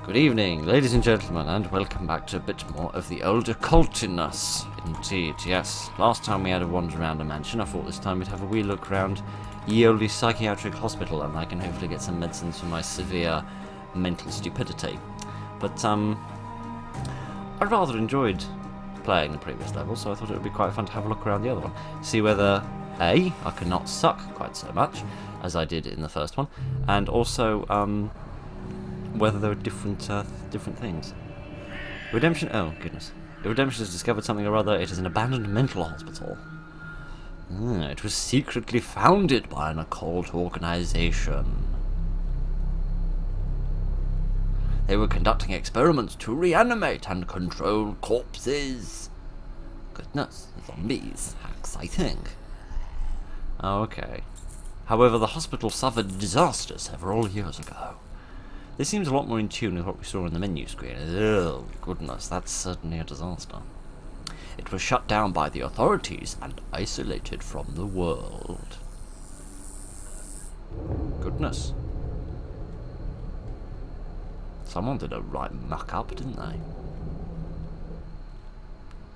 Good evening, ladies and gentlemen, and welcome back to a bit more of the old occultiness. Indeed, yes. Last time we had a wander around a mansion, I thought this time we'd have a wee look around ye olde psychiatric hospital, and I can hopefully get some medicines for my severe mental stupidity. But, I rather enjoyed playing the previous level, so I thought it would be quite fun to have a look around the other one. See whether, A, I could not suck quite so much as I did in the first one, and also, whether there were different things. Redemption. Oh goodness. Redemption has discovered something or other. It is an abandoned mental hospital. It was secretly founded by an occult organization. They were conducting experiments to reanimate and control corpses. Goodness, zombies. How exciting. Oh, okay. However, the hospital suffered a disaster several years ago. This seems a lot more in tune with what we saw on the menu screen. Oh, goodness, that's certainly a disaster. It was shut down by the authorities and isolated from the world. Goodness. Someone did a right muck-up, didn't they?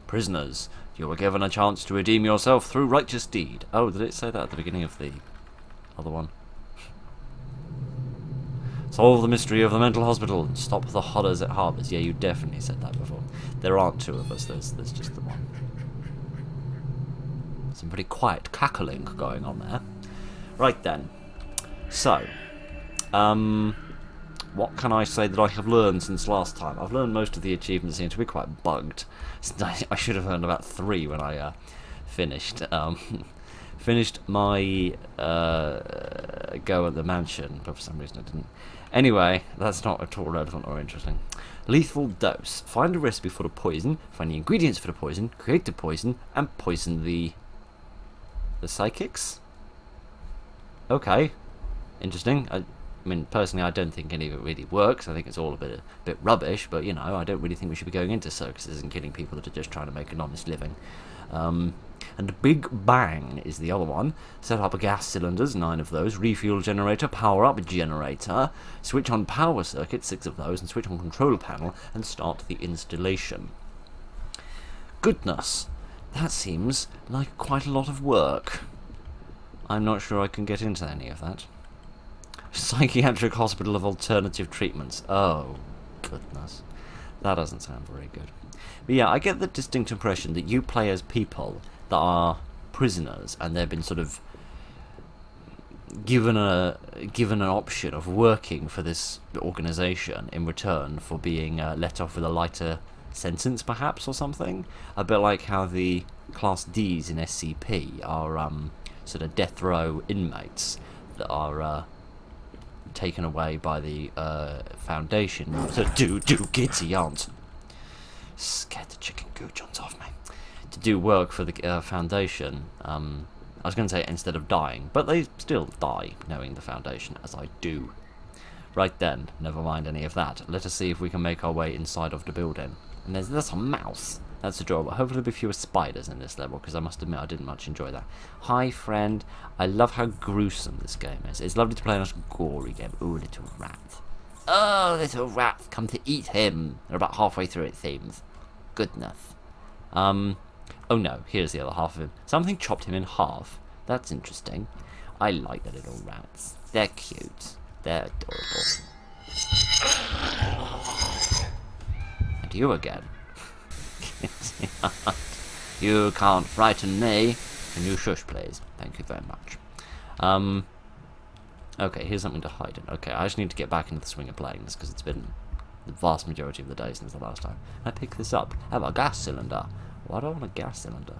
Prisoners, you were given a chance to redeem yourself through righteous deed. Oh, did it say that at the beginning of the other one? Solve the mystery of the mental hospital and stop the horrors it harbours. Yeah, you definitely said that before. There aren't two of us, there's just the one. Some pretty quiet cackling going on there. Right then. So, what can I say that I have learned since last time? I've learned most of the achievements seem to be quite bugged. I should have learned about 3 when I finished. Finished my go at the mansion, but for some reason I didn't. Anyway, that's not at all relevant or interesting. Lethal dose. Find a recipe for the poison, find the ingredients for the poison, create the poison, and poison the psychics? Okay. Interesting. I mean, personally, I don't think any of it really works. I think it's all a bit rubbish, but, you know, I don't really think we should be going into circuses and killing people that are just trying to make an honest living. And Big Bang is the other one. Set up gas cylinders, 9 of those. Refuel generator, power up generator. Switch on power circuit, 6 of those. And switch on control panel and start the installation. Goodness, that seems like quite a lot of work. I'm not sure I can get into any of that. Psychiatric Hospital of Alternative Treatments. Oh, goodness. That doesn't sound very good. But yeah, I get the distinct impression that you play as people that are prisoners, and they've been sort of given an option of working for this organisation in return for being let off with a lighter sentence, perhaps, or something. A bit like how the Class Ds in SCP are sort of death row inmates that are taken away by the Foundation. So do kidsy aren't. Scared the chicken goojons off me. To do work for the Foundation. I was going to say instead of dying, but they still die knowing the Foundation, as I do. Right then, never mind any of that. Let us see if we can make our way inside of the building. And there's a mouse. That's adorable. Hopefully there'll be fewer spiders in this level, because I must admit I didn't much enjoy that. Hi, friend. I love how gruesome this game is. It's lovely to play a nice gory game. Ooh, little rat. Oh, little rat, come to eat him. They're about halfway through, it seems. Goodness. Oh no, here's the other half of him. Something chopped him in half. That's interesting. I like the little rats. They're cute. They're adorable. And you again. You can't frighten me. Can you shush, please? Thank you very much. Okay, here's something to hide in. Okay, I just need to get back into the swing of playing this, because it's been the vast majority of the day since the last time. I pick this up. I have a gas cylinder. Why do I want a gas cylinder?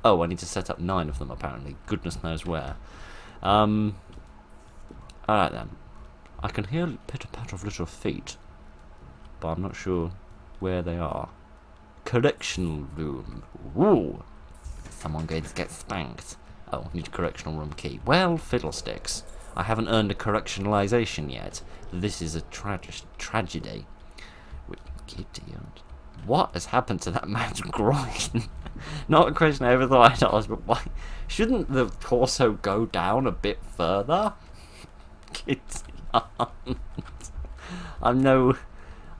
Oh, I need to set up 9 of them, apparently. Goodness knows where. Alright then. I can hear a pitter-patter of little feet, but I'm not sure where they are. Correctional room. Ooh. Someone going to get spanked. Oh, need a correctional room key. Well, fiddlesticks. I haven't earned a correctionalization yet. This is a tragedy. Idiot. What has happened to that man's groin? Not a question I ever thought I'd ask, but why shouldn't the torso go down a bit further? Kids, I'm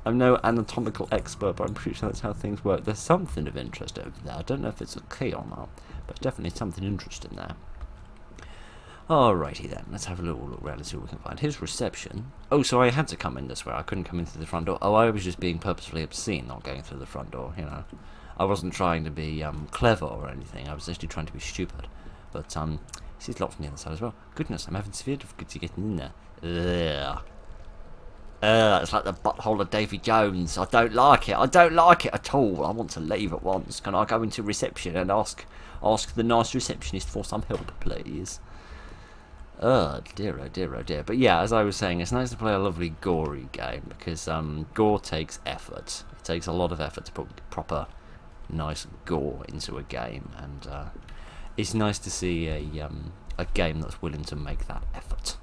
I'm no anatomical expert, but I'm pretty sure that's how things work. There's something of interest over there. I don't know if it's a key or not, but definitely something interesting there. Alrighty then, let's have a little look around and see what we can find. Here's reception. Oh, so I had to come in this way. I couldn't come in through the front door. Oh, I was just being purposefully obscene, not going through the front door, you know. I wasn't trying to be clever or anything. I was actually trying to be stupid. But, this locked from the other side as well. Goodness, I'm having severe difficulty getting in there. Ugh. It's like the butthole of Davy Jones. I don't like it. I don't like it at all. I want to leave at once. Can I go into reception and ask the nice receptionist for some help, please? Oh dear, oh dear, oh dear. But yeah, as I was saying, it's nice to play a lovely gory game because gore takes effort. It takes a lot of effort to put proper, nice gore into a game, and it's nice to see a game that's willing to make that effort,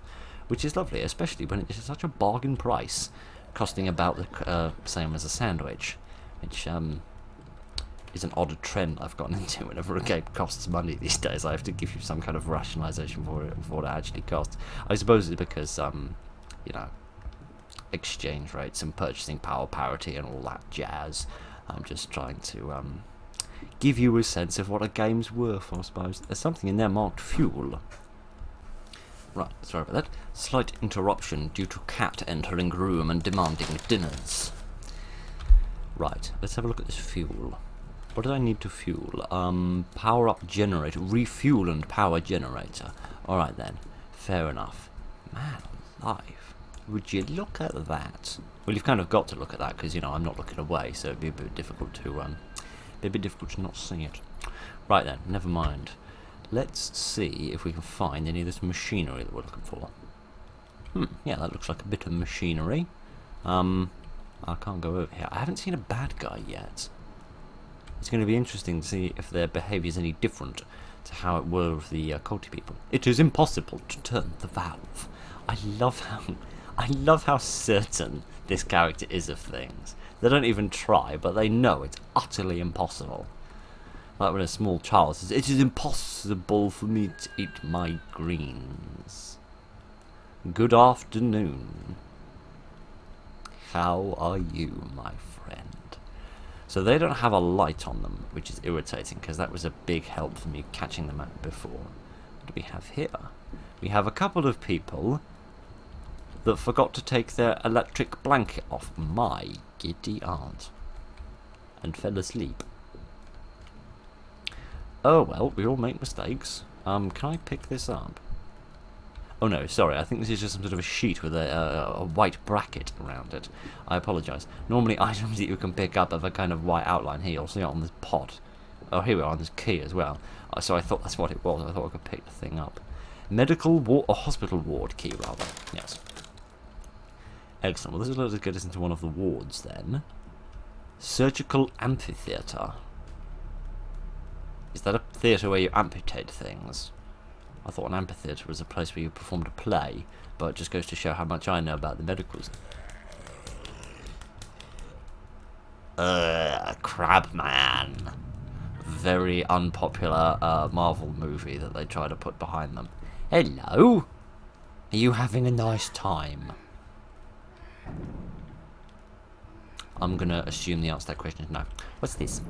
which is lovely, especially when it's such a bargain price, costing about the same as a sandwich, which is an odd trend I've gotten into. Whenever a game costs money these days, I have to give you some kind of rationalisation for what it actually costs. I suppose it's because, you know, exchange rates and purchasing power parity and all that jazz. I'm just trying to give you a sense of what a game's worth, I suppose. There's something in there marked fuel. Right, sorry about that. Slight interruption due to cat entering room and demanding dinners. Right, let's have a look at this fuel. What did I need to fuel? Power up generator, refuel and power generator. Alright then, fair enough. Man alive, would you look at that? Well, you've kind of got to look at that because, you know, I'm not looking away, so it'd be a bit difficult to not see it. Right then, never mind. Let's see if we can find any of this machinery that we're looking for. Yeah, that looks like a bit of machinery. I can't go over here. I haven't seen a bad guy yet. It's going to be interesting to see if their behaviour is any different to how it were with the culty people. It is impossible to turn the valve. I love how certain this character is of things. They don't even try, but they know it's utterly impossible. Like when a small child says, "It is impossible for me to eat my greens." Good afternoon. How are you, my friend? So they don't have a light on them, which is irritating, because that was a big help for me catching them out before. What do we have here? We have a couple of people that forgot to take their electric blanket off. My giddy aunt. And fell asleep. Oh well, we all make mistakes. Can I pick this up? Oh no, sorry, I think this is just some sort of a sheet with a white bracket around it. I apologise. Normally items that you can pick up have a kind of white outline here. You'll see it on this pot. Oh, here we are on this key as well. So I thought that's what it was. I thought I could pick the thing up. Medical ward, or hospital ward key rather. Yes. Excellent. Well, this will get us into one of the wards then. Surgical amphitheatre. Is that a theatre where you amputate things? I thought an amphitheatre was a place where you performed a play, but it just goes to show how much I know about the medicals. Crabman. Very unpopular Marvel movie that they try to put behind them. Hello? Are you having a nice time? I'm going to assume the answer to that question is no. What's this?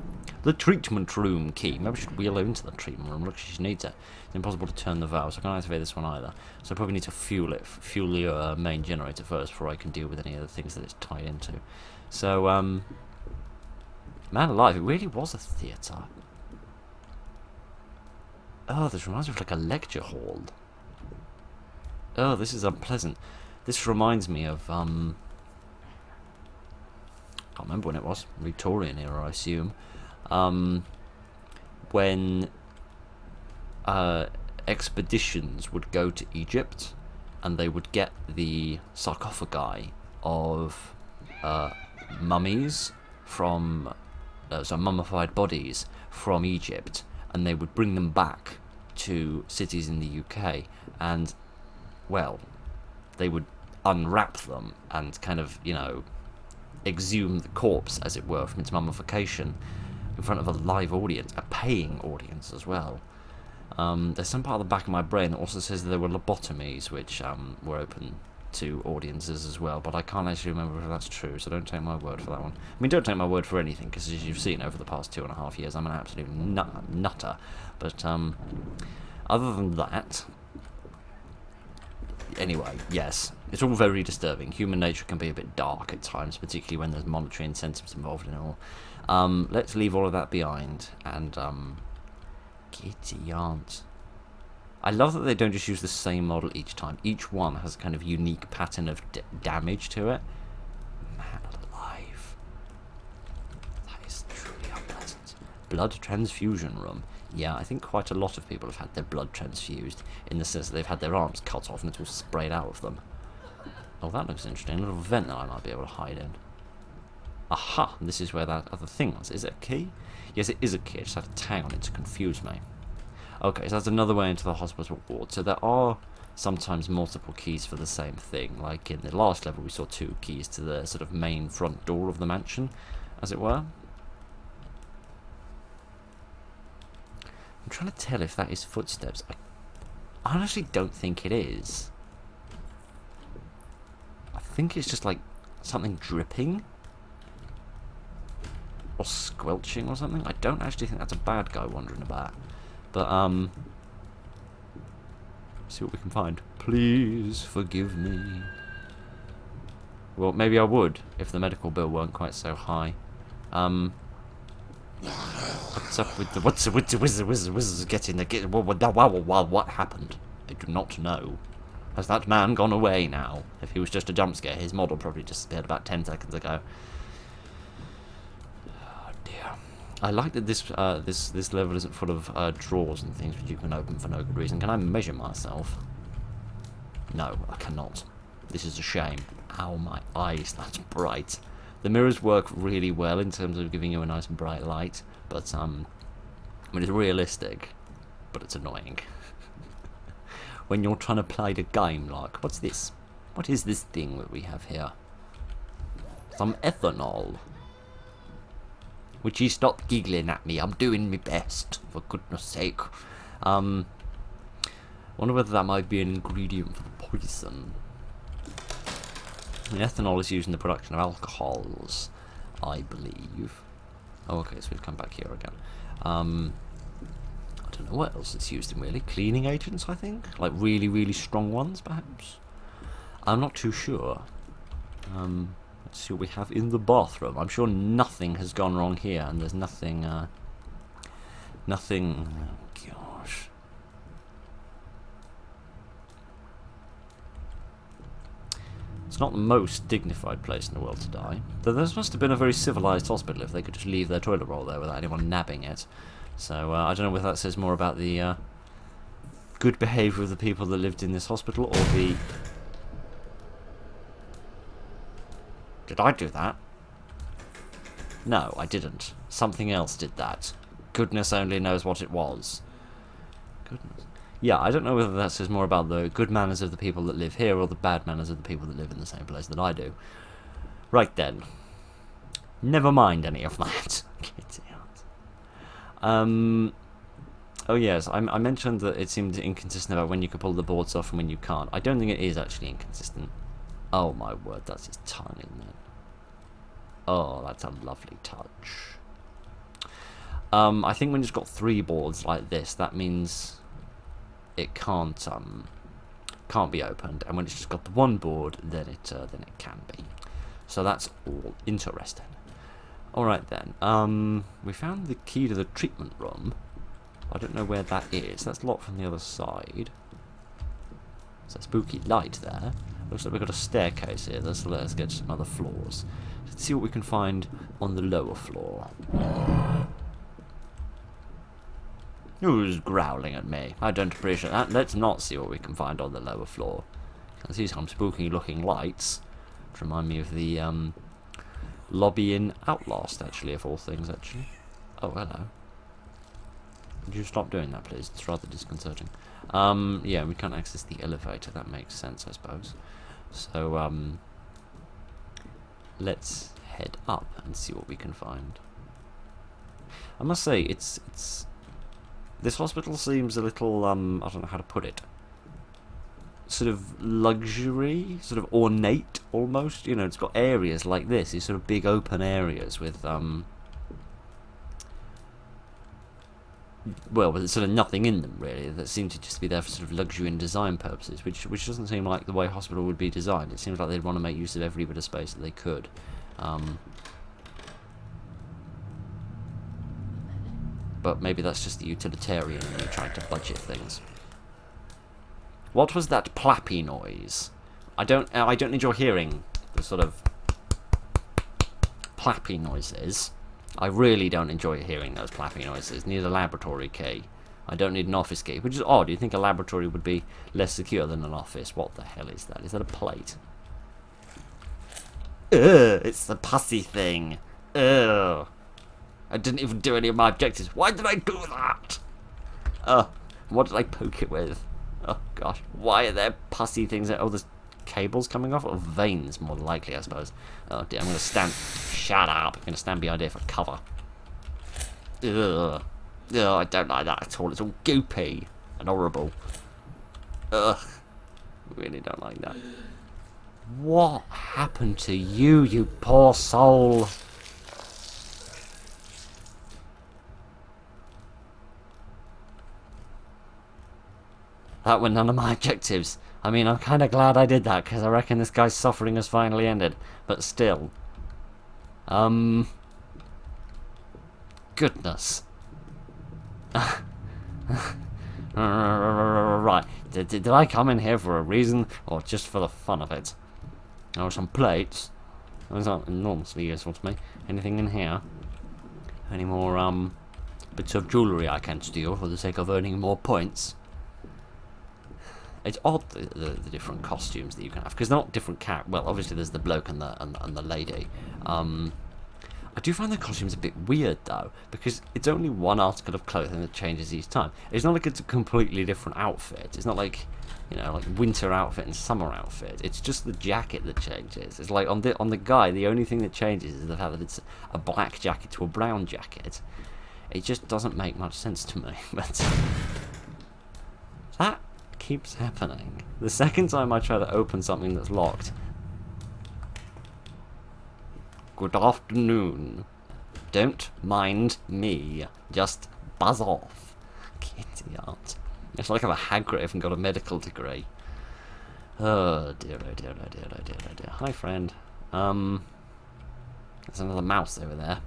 The treatment room key. Maybe I should wheel her into the treatment room. Look, she needs it. It's impossible to turn the valve, so I can't activate this one either. So I probably need to fuel the main generator first before I can deal with any of the things that it's tied into. So, man alive, it really was a theatre. Oh, this reminds me of like a lecture hall. Oh, this is unpleasant. This reminds me of, can't remember when it was, Victorian era I assume, when expeditions would go to Egypt and they would get the sarcophagi of mummies from, so mummified bodies from Egypt, and they would bring them back to cities in the UK, and, well, they would unwrap them and kind of, you know, exhume the corpse, as it were, from its mummification in front of a live audience, a paying audience as well. There's some part of the back of my brain that also says that there were lobotomies which were open to audiences as well, but I can't actually remember if that's true, so don't take my word for that one. I mean, don't take my word for anything, because as you've seen over the past 2.5 years, I'm an absolute nutter. But other than that, anyway, yes, it's all very disturbing. Human nature can be a bit dark at times, particularly when there's monetary incentives involved in it all. Let's leave all of that behind, and Kitty aunt. I love that they don't just use the same model each time. Each one has a kind of unique pattern of damage to it. Man alive. That is truly unpleasant. Blood transfusion room. Yeah, I think quite a lot of people have had their blood transfused, in the sense that they've had their arms cut off and it's all sprayed out of them. Oh, that looks interesting. A little vent that I might be able to hide in. Aha! This is where that other thing was. Is it a key? Yes, it is a key. I just had a tag on it to confuse me. Okay, so that's another way into the hospital ward. So there are sometimes multiple keys for the same thing. Like in the last level, we saw 2 keys to the sort of main front door of the mansion, as it were. I'm trying to tell if that is footsteps. I honestly don't think it is. I think it's just like something dripping. Or squelching or something. I don't actually think that's a bad guy wandering about. But, see what we can find. Please forgive me. Well, maybe I would, if the medical bill weren't quite so high. What's up with the... What's getting the... What happened? I do not know. Has that man gone away now? If he was just a jump scare, his model probably disappeared about 10 seconds ago. I like that this level isn't full of drawers and things which you can open for no good reason. Can I measure myself? No, I cannot. This is a shame. Ow, my eyes, that's bright. The mirrors work really well in terms of giving you a nice bright light, but I mean, it's realistic, but it's annoying. When you're trying to play the game, like, what's this? What is this thing that we have here? Some ethanol. Would you stop giggling at me? I'm doing my best, for goodness sake. Wonder whether that might be an ingredient for the poison. The ethanol is used in the production of alcohols, I believe. Oh, okay, so we've come back here again. I don't know what else it's used in, really. Cleaning agents, I think? Like really, really strong ones, perhaps? I'm not too sure. Let's see what we have in the bathroom. I'm sure nothing has gone wrong here, and there's nothing, nothing... Oh, gosh. It's not the most dignified place in the world to die. Though this must have been a very civilized hospital if they could just leave their toilet roll there without anyone nabbing it. So, I don't know whether that says more about the, good behaviour of the people that lived in this hospital, or the... Did I do that? No, I didn't. Something else did that. Goodness only knows what it was. Goodness. Yeah, I don't know whether that says more about the good manners of the people that live here or the bad manners of the people that live in the same place that I do. Right then. Never mind any of that. Oh yes, I mentioned that it seemed inconsistent about when you can pull the boards off and when you can't. I don't think it is actually inconsistent. Oh my word, that's his tongue, isn't it? Oh, that's a lovely touch. I think when you've got 3 boards like this, that means it can't be opened, and when it's just got the 1 board, then it can be. So that's all interesting. All right then. We found the key to the treatment room. I don't know where that is. That's locked from the other side. There's a spooky light there. Looks like we've got a staircase here. Let's get to some other floors. Let's see what we can find on the lower floor. Who's growling at me? I don't appreciate that. Let's not see what we can find on the lower floor. I see some spooky looking lights, which remind me of the lobby in Outlast, actually, of all things, actually. Oh, hello. Would you stop doing that, please? It's rather disconcerting. Yeah, we can't access the elevator. That makes sense, I suppose. So, let's head up and see what we can find. I must say, it's... This hospital seems a little, I don't know how to put it. sort of luxury, sort of ornate almost. You know, it's got areas like this, these sort of big open areas with well, with sort of nothing in them really, that seem to just be there for sort of luxury and design purposes, which doesn't seem like the way a hospital would be designed. It seems like they'd want to make use of every bit of space that they could. But maybe that's just the utilitarian in you trying to budget things. What was that plappy noise? I don't need your hearing the sort of plappy noises. I really don't enjoy hearing those plappy noises. Need a laboratory key. I don't need an office key, which is odd. You'd think a laboratory would be less secure than an office. What the hell is that? Is that a plate? Ugh, it's the pussy thing. Ugh. I didn't even do any of my objectives. Why did I do that? What did I poke it with? Oh gosh, why are there pussy things? Oh, there's cables coming off? Or veins, more than likely, I suppose. Oh dear, I'm going to stand... Shut up. I'm going to stand behind here for cover. Ugh. Ugh, I don't like that at all. It's all goopy and horrible. Ugh. Really don't like that. What happened to you, you poor soul? That were none of my objectives. I mean, I'm kind of glad I did that, because I reckon this guy's suffering has finally ended. But still. Goodness. Right. Did I come in here for a reason, or just for the fun of it? Oh, some plates. Those aren't enormously useful to me. Anything in here? Any more, bits of jewellery I can steal for the sake of earning more points? It's odd the different costumes that you can have, because they're not different well, obviously there's the bloke and the lady. I do find the costumes a bit weird though, because it's only one article of clothing that changes each time. It's not like it's a completely different outfit. It's not like, you know, like winter outfit and summer outfit. It's just the jacket that changes. It's like on the guy, the only thing that changes is the fact that it's a black jacket to a brown jacket. It just doesn't make much sense to me. But that keeps happening. The second time I try to open something that's locked. Good afternoon. Don't mind me. Just buzz off. Kitty art. It's like I'm a Hagrid and got a medical degree. Oh dear, oh dear, oh dear, oh dear, oh dear. Hi friend. There's another mouse over there.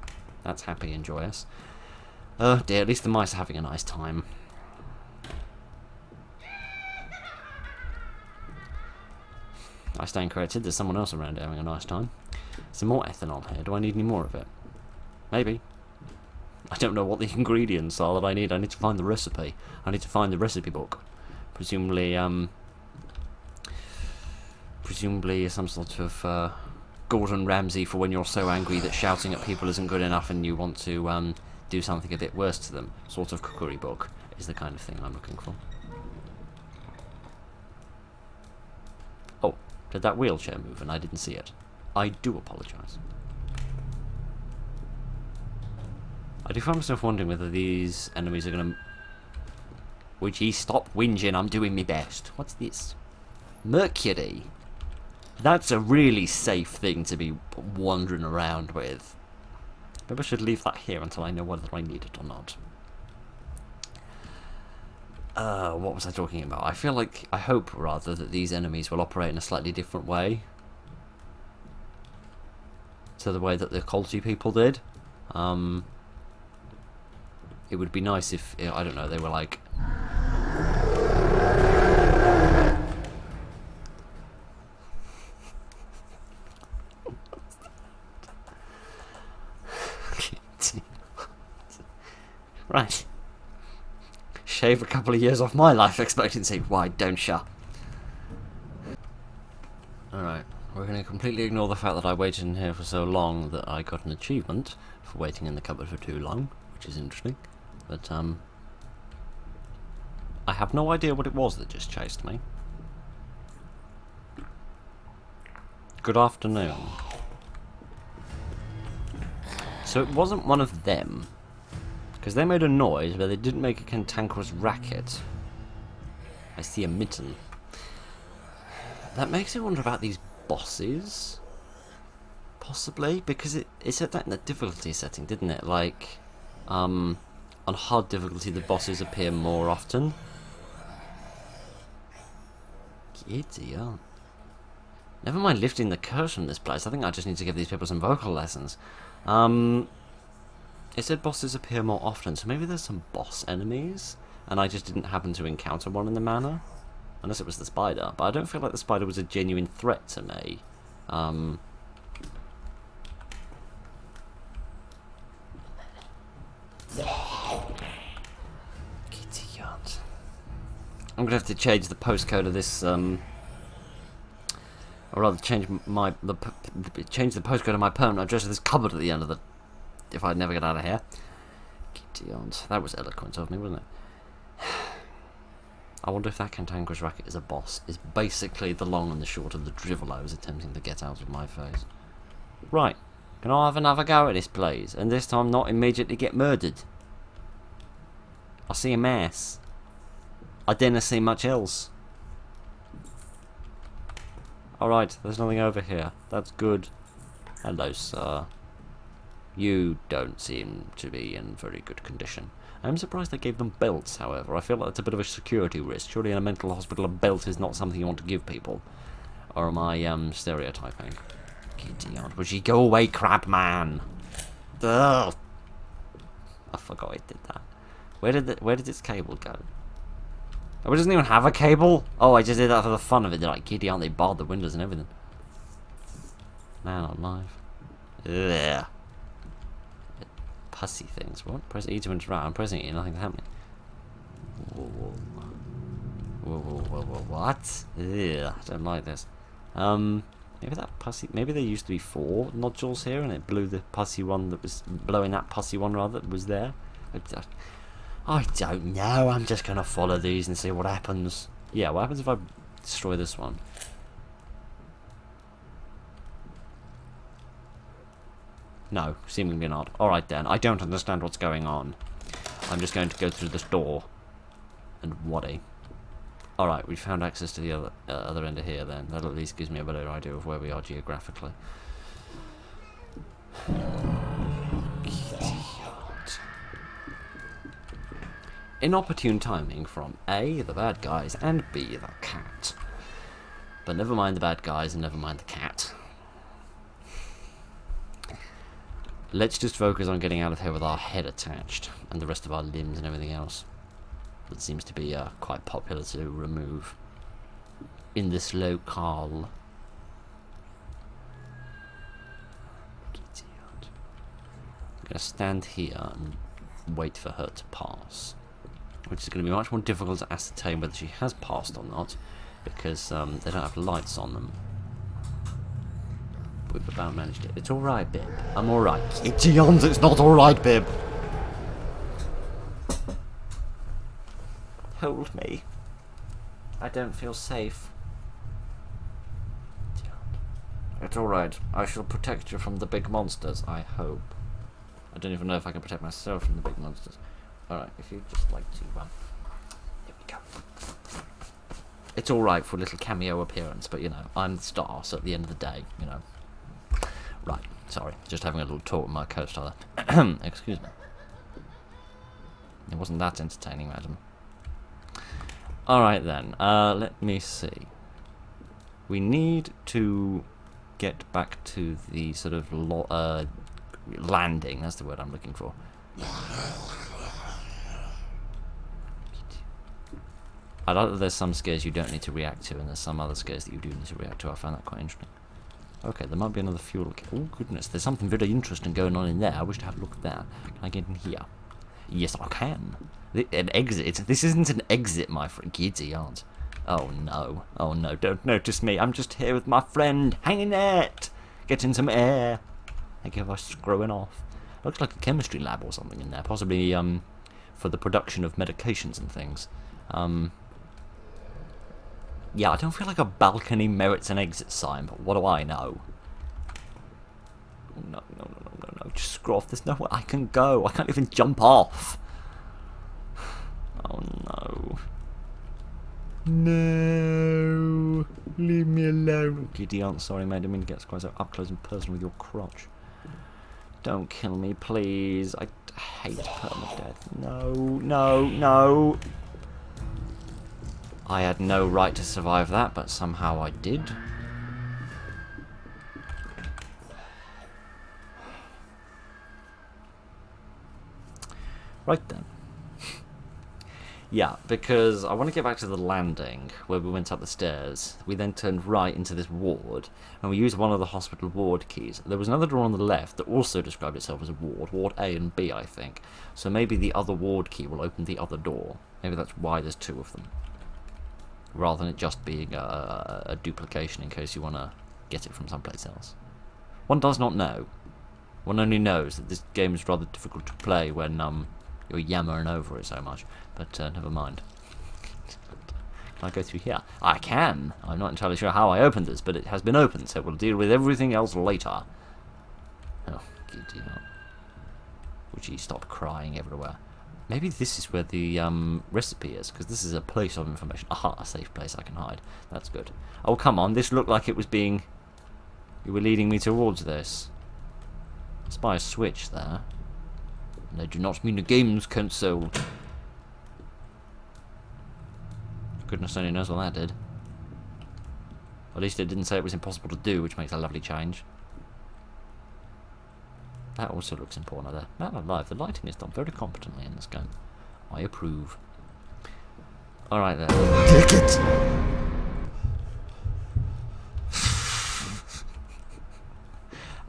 That's happy and joyous. Oh dear, at least the mice are having a nice time. I stand corrected, there's someone else around here having a nice time. Some more ethanol here. Do I need any more of it? Maybe. I don't know what the ingredients are that I need. I need to find the recipe. I need to find the recipe book. Presumably some sort of Gordon Ramsay for when you're so angry that shouting at people isn't good enough and you want to do something a bit worse to them. Sort of cookery book is the kind of thing I'm looking for. Oh, did that wheelchair move and I didn't see it? I do apologise. I do find myself wondering whether these enemies are going to... Would ye stop whinging? I'm doing my best. What's this? Mercury. That's a really safe thing to be wandering around with. Maybe I should leave that here until I know whether I need it or not. What was I talking about? I hope rather that these enemies will operate in a slightly different way to the way that the Occulty people did. It would be nice if, I don't know, they were like... Right. Shave a couple of years off my life expectancy. Why don't ya? Alright. We're going to completely ignore the fact that I waited in here for so long that I got an achievement for waiting in the cupboard for too long, which is interesting. But, I have no idea what it was that just chased me. Good afternoon. So it wasn't one of them, because they made a noise, but they didn't make a cantankerous racket. I see a mitten. That makes me wonder about these bosses. Possibly, because it said that in the difficulty setting, didn't it? Like, on hard difficulty, the bosses appear more often. Idiot. Never mind lifting the curse from this place. I think I just need to give these people some vocal lessons. It said bosses appear more often, so maybe there's some boss enemies, and I just didn't happen to encounter one in the manor. Unless it was the spider, but I don't feel like the spider was a genuine threat to me. I'm gonna have to change the postcode of this, or rather change change the postcode of my permanent address of this cupboard at the end of the. If I never get out of here. That was eloquent of me, wasn't it? I wonder if that cantankerous racket is a boss. Is basically the long and the short of the drivel I was attempting to get out of my face. Right, can I have another go at this, please? And this time not immediately get murdered. I see a mess. I didn't see much else. Alright, there's nothing over here. That's good. Hello, sir. You don't seem to be in very good condition. I'm surprised they gave them belts, however. I feel like that's a bit of a security risk. Surely in a mental hospital a belt is not something you want to give people. Or am I stereotyping? Gideon. Would you go away, crab man? Ugh. I forgot it did that. Where did its cable go? Oh, it doesn't even have a cable? Oh, I just did that for the fun of it. They're like, Gideon, they barred the windows and everything. Man alive. Ugh. Pussy things. What? Press E to interact. I'm pressing E, nothing's happening. Whoa, whoa. Whoa, whoa, whoa, whoa, what? Ugh, I don't like this. Maybe that pussy. Maybe there used to be 4 nodules here, and it blew the pussy one that was blowing that pussy one rather that was there. I don't know. I'm just gonna follow these and see what happens. Yeah, what happens if I destroy this one? No, seemingly not. Alright then, I don't understand what's going on. I'm just going to go through this door. And waddy. Alright, we found access to the other end of here then. That at least gives me a better idea of where we are geographically. Inopportune timing from A, the bad guys, and B, the cat. But never mind the bad guys and never mind the cat. Let's just focus on getting out of here with our head attached, and the rest of our limbs and everything else. That seems to be quite popular to remove in this locale. I'm going to stand here and wait for her to pass, which is going to be much more difficult to ascertain whether she has passed or not, because they don't have lights on them. We've about managed it. It's alright, Bib. I'm alright. Gideons, it's not alright, Bib. Hold me. I don't feel safe. It's alright. I shall protect you from the big monsters, I hope. I don't even know if I can protect myself from the big monsters. Alright, if you'd just like to, here we go. It's alright for a little cameo appearance, but you know, I'm the star, so at the end of the day, you know. Right, sorry, just having a little talk with my co-star there. Excuse me. It wasn't that entertaining, madam. Alright then, let me see. We need to get back to the sort of landing, that's the word I'm looking for. I like that there's some scares you don't need to react to, and there's some other scares that you do need to react to. I found that quite interesting. Okay, there might be another fuel. Oh goodness, there's something very interesting going on in there. I wish to have a look at that. Can I get in here? Yes, I can. An exit. This isn't an exit, my friend. Giddy, aren't? Oh no. Oh no, don't notice me. I'm just here with my friend. Hanging out. Getting some air. Thank you for screwing off. Looks like a chemistry lab or something in there. Possibly for the production of medications and things. Yeah, I don't feel like a balcony merits an exit sign, but what do I know? No, no, no, no, no, no. Just screw off. There's nowhere I can go. I can't even jump off. Oh no. No, leave me alone. Giddy aunt, sorry, mate. I didn't mean to get quite so up close and personal with your crotch. Don't kill me, please. I hate permadeath. No, no, no. I had no right to survive that, but somehow I did. Right then. Yeah, because I want to get back to the landing where we went up the stairs. We then turned right into this ward, and we used one of the hospital ward keys. There was another door on the left that also described itself as a ward, Ward A and B, I think. So maybe the other ward key will open the other door. Maybe that's why there's two of them, rather than it just being a duplication in case you want to get it from someplace else. One does not know. One only knows that this game is rather difficult to play when you're yammering over it so much, but never mind. Can I go through here? I can! I'm not entirely sure how I opened this, but it has been opened, so we'll deal with everything else later. Oh, giddy up. Would you stop crying everywhere? Maybe this is where the recipe is, because this is a place of information. Aha, a safe place I can hide. That's good. Oh, come on, this looked like it was being... You were leading me towards this. I spy a switch there. And I do not mean a games console. Goodness only knows what that did. At least it didn't say it was impossible to do, which makes a lovely change. That also looks important there. Man alive, the lighting is done very competently in this game. I approve. Alright then. Take it!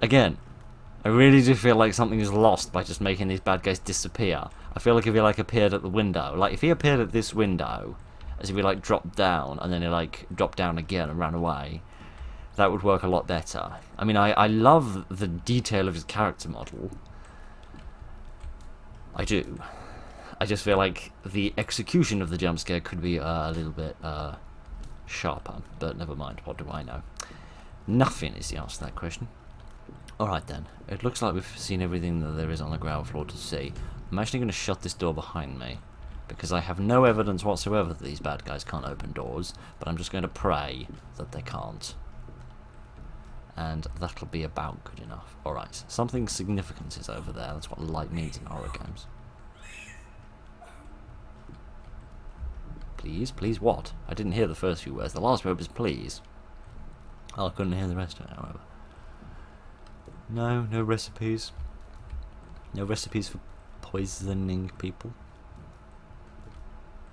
Again, I really do feel like something is lost by just making these bad guys disappear. I feel like if he like appeared at the window, like if he appeared at this window, as if he like dropped down and then he like dropped down again and ran away, that would work a lot better. I mean, I love the detail of his character model. I do. I just feel like the execution of the jump scare could be a little bit sharper, but never mind, what do I know? Nothing is the answer to that question. Alright then, it looks like we've seen everything that there is on the ground floor to see. I'm actually going to shut this door behind me, because I have no evidence whatsoever that these bad guys can't open doors, but I'm just going to pray that they can't. And that'll be about good enough. Alright, something significant is over there. That's what light means in horror games. Please? Please what? I didn't hear the first few words. The last word was please. Oh, I couldn't hear the rest of it, however. No, no recipes. No recipes for poisoning people.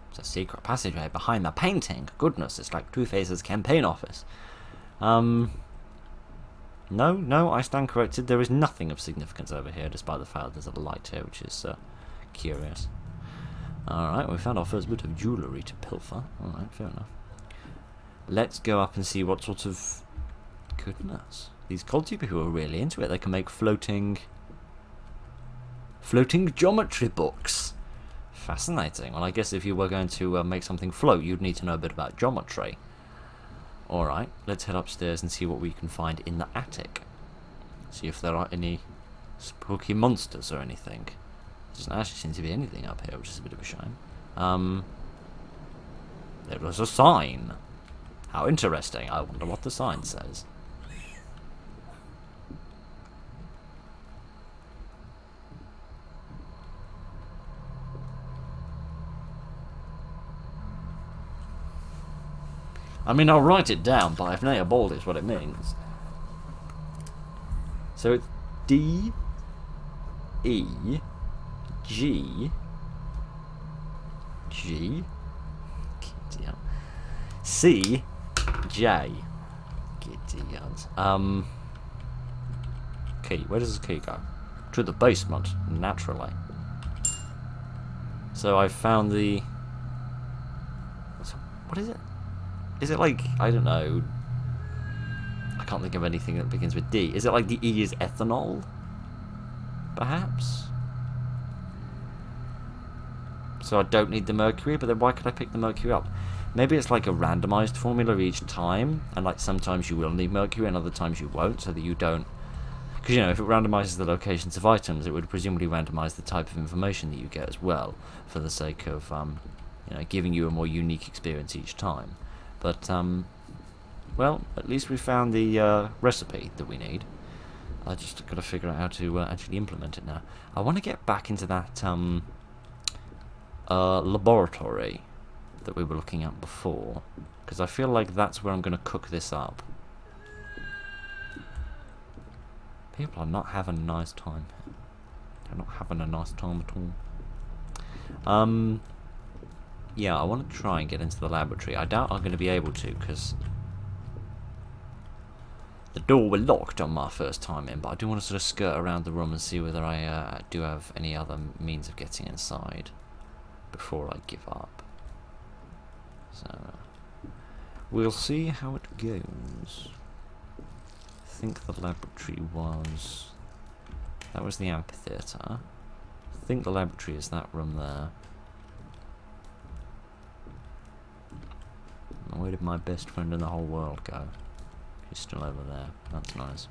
It's a secret passageway behind the painting. Goodness, it's like Two-Face's campaign office. No, I stand corrected. There is nothing of significance over here, despite the fact there's a light here, which is curious. Alright, we found our first bit of jewellery to pilfer. Alright, fair enough. Let's go up and see what sort of... Goodness. These culty people are really into it. They can make floating geometry books. Fascinating. Well, I guess if you were going to make something float, you'd need to know a bit about geometry. Alright, let's head upstairs and see what we can find in the attic. See if there are any spooky monsters or anything. There doesn't actually seem to be anything up here, which is a bit of a shame. There was a sign. How interesting. I wonder what the sign says. I mean, I'll write it down, but I've now bold is what it means. So it's D, E, G, G, C, J. Key. Where does this key go? To the basement, naturally. So I found the... What is it? Is it like, I don't know, I can't think of anything that begins with D. Is it like the E is ethanol? Perhaps? So I don't need the mercury, but then why could I pick the mercury up? Maybe it's like a randomized formula each time, and like sometimes you will need mercury and other times you won't, so that you don't... Because, you know, if it randomizes the locations of items, it would presumably randomize the type of information that you get as well, for the sake of you know, giving you a more unique experience each time. But well, at least we found the recipe that we need. I just got to figure out how to actually implement it now. I want to get back into that laboratory that we were looking at before, because I feel like that's where I'm going to cook this up. People are not having a nice time. They're not having a nice time at all. Yeah, I want to try and get into the laboratory. I doubt I'm going to be able to, because the door was locked on my first time in, but I do want to sort of skirt around the room and see whether I do have any other means of getting inside before I give up. So, we'll see how it goes. I think the laboratory was... that was the amphitheatre. I think the laboratory is that room there. Where did my best friend in the whole world go? She's still over there. That's nice.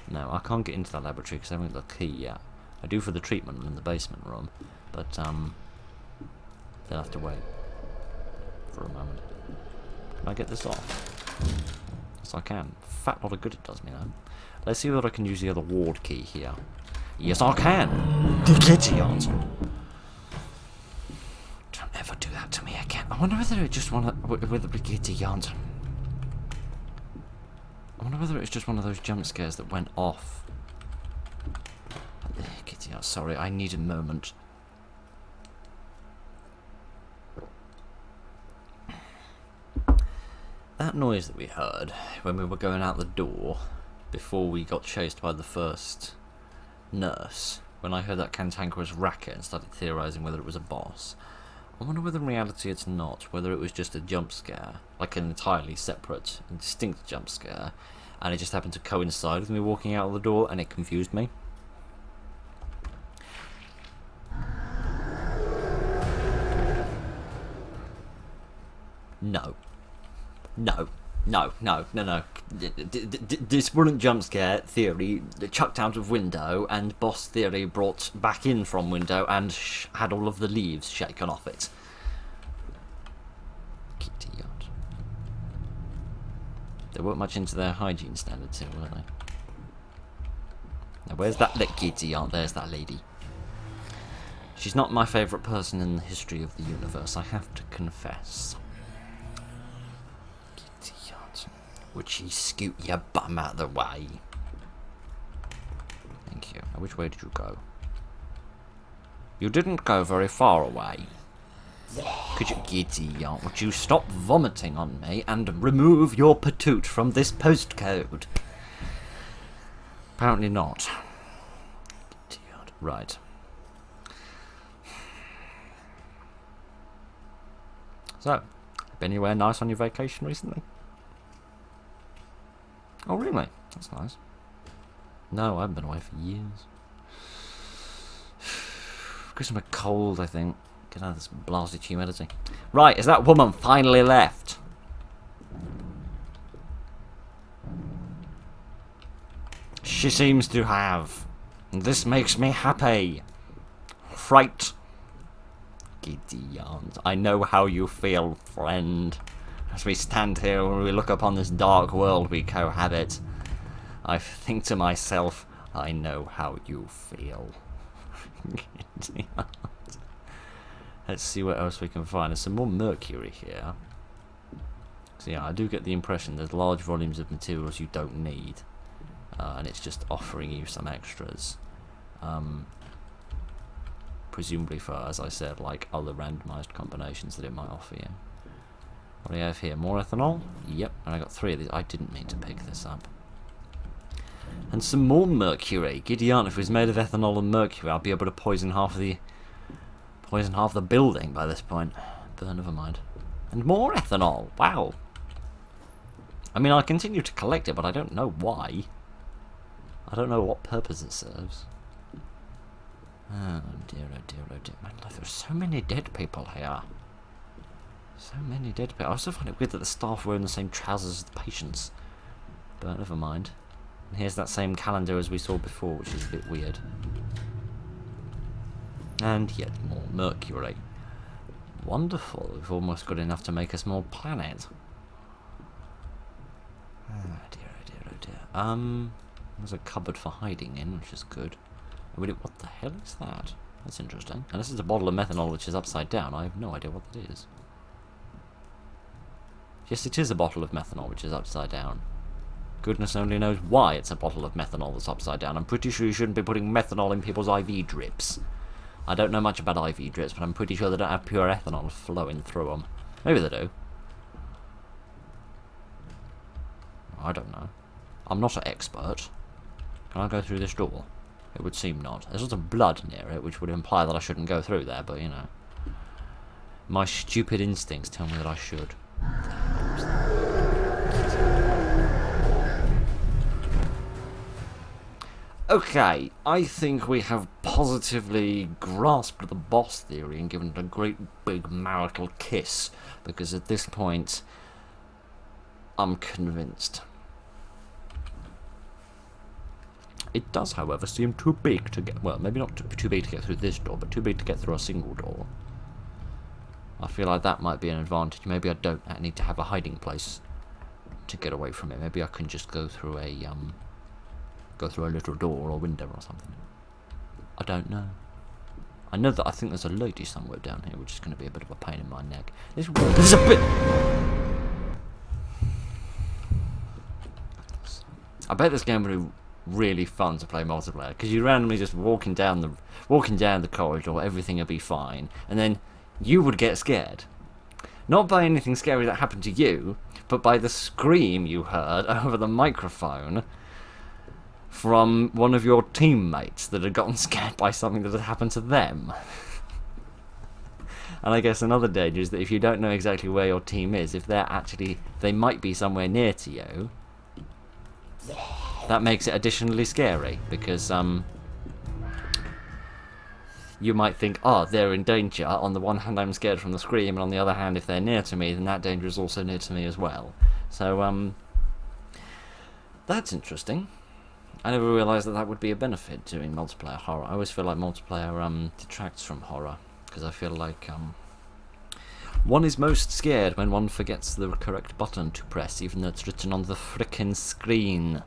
No, I can't get into that laboratory because I haven't got the key yet. I do for the treatment in the basement room, but they'll have to wait for a moment. Can I get this off? Yes, I can. Fat lot of good it does me now. Let's see whether I can use the other ward key here. Yes, I can! Idiot! Don't ever do that to me again. I wonder whether it just with the idiot. I wonder whether it's just one of those jump scares that went off. Sorry, I need a moment. That noise that we heard when we were going out the door before we got chased by the first nurse, when I heard that cantankerous racket and started theorising whether it was a boss, I wonder whether in reality it's not, whether it was just a jump scare, like an entirely separate and distinct jump scare, and it just happened to coincide with me walking out of the door and it confused me. No. No. No, no, no, no. This wasn't jump scare theory chucked out of window and boss theory brought back in from window and had all of the leaves shaken off it. Idiot. They weren't much into their hygiene standards here, were they? Now where's that idiot? There's that lady. She's not my favourite person in the history of the universe, I have to confess. Would she scoot your bum out of the way? Thank you. Now, which way did you go? You didn't go very far away. Could you, idiot, would you stop vomiting on me and remove your patoot from this postcode? Apparently not. Idiot. Right. So, been anywhere nice on your vacation recently? Oh, really? That's nice. No, I haven't been away for years. Because I'm a cold, I think. Get out of this blasted humidity. Right, is that woman finally left? She seems to have. And this makes me happy. Fright. Gideon, I know how you feel, friend. As we stand here and we look upon this dark world we cohabit, I think to myself, I know how you feel. Let's see what else we can find. There's some more mercury here. So yeah, I do get the impression there's large volumes of materials you don't need. And it's just offering you some extras. Presumably for, as I said, like other randomized combinations that it might offer you. What do we have here? More ethanol? Yep, and I got 3 of these. I didn't mean to pick this up. And some more mercury. Gideon, if it was made of ethanol and mercury, I'd be able to poison half the building by this point. But never mind. And more ethanol. Wow. I mean, I continue to collect it, but I don't know why. I don't know what purpose it serves. Oh dear, oh dear, oh dear. Man, there's so many dead people here. So many dead people. I also find it weird that the staff were in the same trousers as the patients. But never mind. And here's that same calendar as we saw before, which is a bit weird. And yet more mercury. Wonderful. We've almost got enough to make a small planet. Oh dear, oh dear, oh dear. There's a cupboard for hiding in, which is good. What the hell is that? That's interesting. And this is a bottle of methanol which is upside down. I have no idea what that is. Yes, it is a bottle of methanol which is upside down. Goodness only knows why it's a bottle of methanol that's upside down. I'm pretty sure you shouldn't be putting methanol in people's IV drips. I don't know much about IV drips, but I'm pretty sure they don't have pure ethanol flowing through them. Maybe they do. I don't know. I'm not an expert. Can I go through this door? It would seem not. There's lots of blood near it, which would imply that I shouldn't go through there, but you know. My stupid instincts tell me that I should. Okay, I think we have positively grasped the boss theory and given it a great big marital kiss, because at this point, I'm convinced. It does, however, seem too big to get... Well, maybe not too big to get through this door, but too big to get through a single door. I feel like that might be an advantage. Maybe I don't need to have a hiding place to get away from it. Maybe I can just go through a little door or window or something. I don't know. I know that I think there's a lady somewhere down here, which is going to be a bit of a pain in my neck. This is a bit... I bet this game would be really fun to play multiplayer, because you're randomly just walking down the corridor, everything would be fine, and then you would get scared. Not by anything scary that happened to you, but by the scream you heard over the microphone from one of your teammates that had gotten scared by something that had happened to them. And I guess another danger is that if you don't know exactly where your team is, if they might be somewhere near to you, that makes it additionally scary, because you might think, oh, they're in danger. On the one hand, I'm scared from the scream, and on the other hand, if they're near to me, then that danger is also near to me as well. So, that's interesting. I never realised that that would be a benefit doing multiplayer horror. I always feel like multiplayer detracts from horror, because I feel like one is most scared when one forgets the correct button to press, even though it's written on the frickin' screen.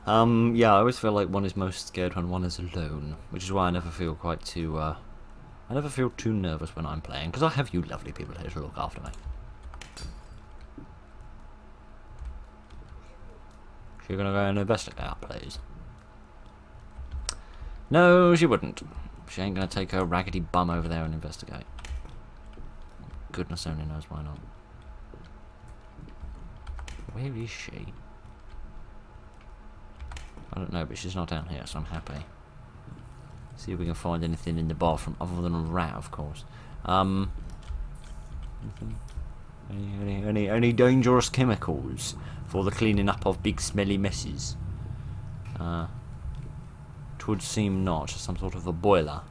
Yeah, I always feel like one is most scared when one is alone, which is why I never feel I never feel too nervous when I'm playing, because I have you lovely people here to look after me. So you're gonna go and investigate, please? No, she wouldn't. She ain't gonna take her raggedy bum over there and investigate. Goodness only knows why not. Where is she? I don't know, but she's not down here, so I'm happy. See if we can find anything in the bathroom, other than a rat, of course. Any dangerous chemicals for the cleaning up of big smelly messes? It would seem not. Some sort of a boiler.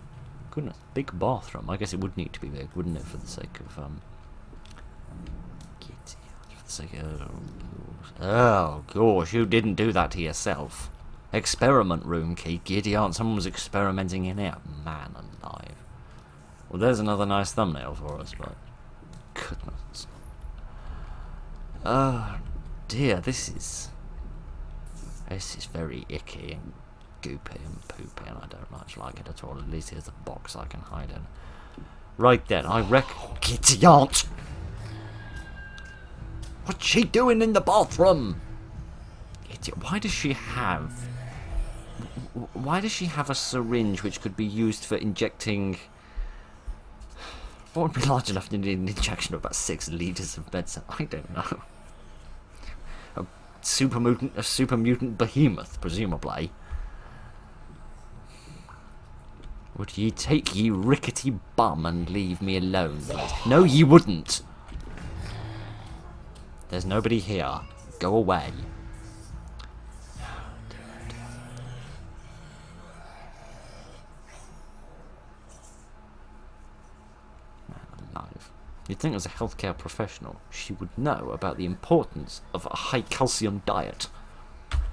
Goodness, big bathroom. I guess it would need to be big, wouldn't it, for the sake of oh gosh, you didn't do that to yourself. Experiment room, Keith. Giddy aunt, someone was experimenting in here. Man alive. Well, there's another nice thumbnail for us, but goodness. Oh dear, this is very icky and goopy and poopy, and I don't much like it at all. At least here's a box I can hide in. Right then, I reckon... Giddy aunt! What's she doing in the bathroom? Why does she have a syringe which could be used for injecting... What would be large enough to need an injection of about 6 litres of medicine? I don't know. A super mutant behemoth, presumably. Would ye take ye rickety bum and leave me alone, please? No, ye wouldn't. There's nobody here. Go away. You'd think as a healthcare professional she would know about the importance of a high calcium diet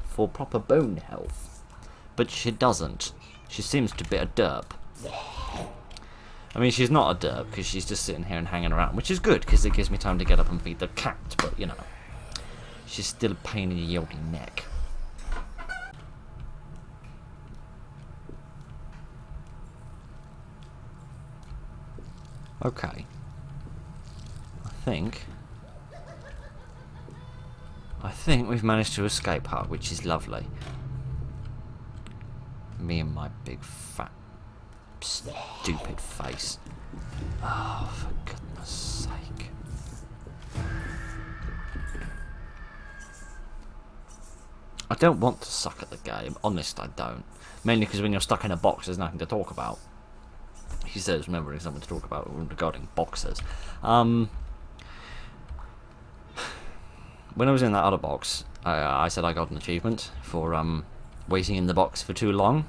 for proper bone health. But she doesn't. She seems to be a derp. I mean, she's not a derp, because she's just sitting here and hanging around, which is good, because it gives me time to get up and feed the cat, but, you know, she's still a pain in the yolky neck. Okay. I think we've managed to escape her, which is lovely. Me and my big fat stupid face. Oh, for goodness sake. I don't want to suck at the game. Honest, I don't. Mainly because when you're stuck in a box, there's nothing to talk about. He says, remembering something to talk about regarding boxes. When I was in that other box, I said I got an achievement for waiting in the box for too long.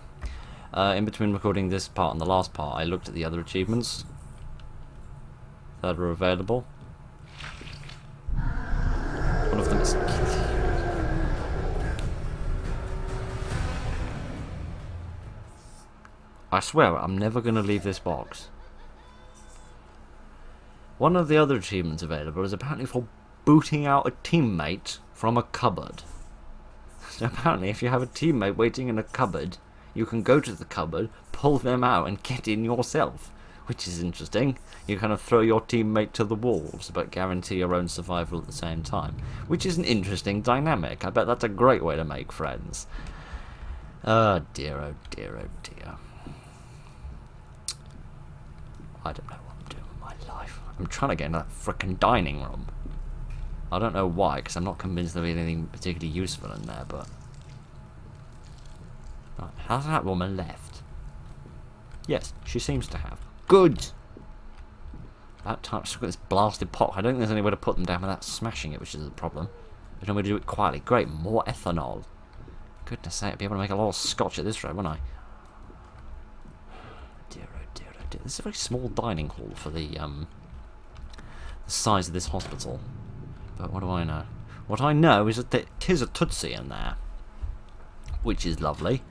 In between recording this part and the last part, I looked at the other achievements that were available. One of them is... I swear, I'm never going to leave this box. One of the other achievements available is apparently for booting out a teammate from a cupboard. So apparently if you have a teammate waiting in a cupboard, you can go to the cupboard, pull them out and get in yourself. Which is interesting. You kind of throw your teammate to the wolves, but guarantee your own survival at the same time. Which is an interesting dynamic. I bet that's a great way to make friends. Oh dear, oh dear, oh dear. I don't know what I'm doing with my life. I'm trying to get in that frickin' dining room. I don't know why, because I'm not convinced there'll be anything particularly useful in there, but... Right, has that woman left? Yes, she seems to have. Good! About time to look at this blasted pot. I don't think there's any way to put them down without smashing it, which is the problem. There's no way to do it quietly. Great, more ethanol. Goodness sake, I'd be able to make a lot of scotch at this rate, wouldn't I? Dear, oh dear, oh dear. This is a very small dining hall for the size of this hospital. But what do I know? What I know is that there is a Tootsie in there, which is lovely.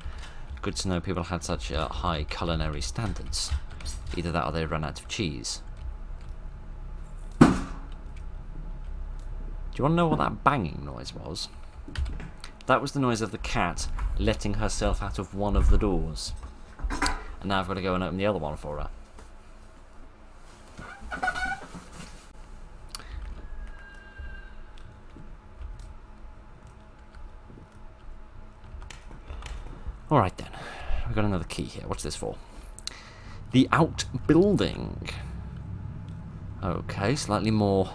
Good to know people had such high culinary standards. Either that or they run out of cheese. Do you want to know what that banging noise was? That was the noise of the cat letting herself out of one of the doors. And now I've got to go and open the other one for her. Alright then, we've got another key here. What's this for? The outbuilding. Okay, slightly more,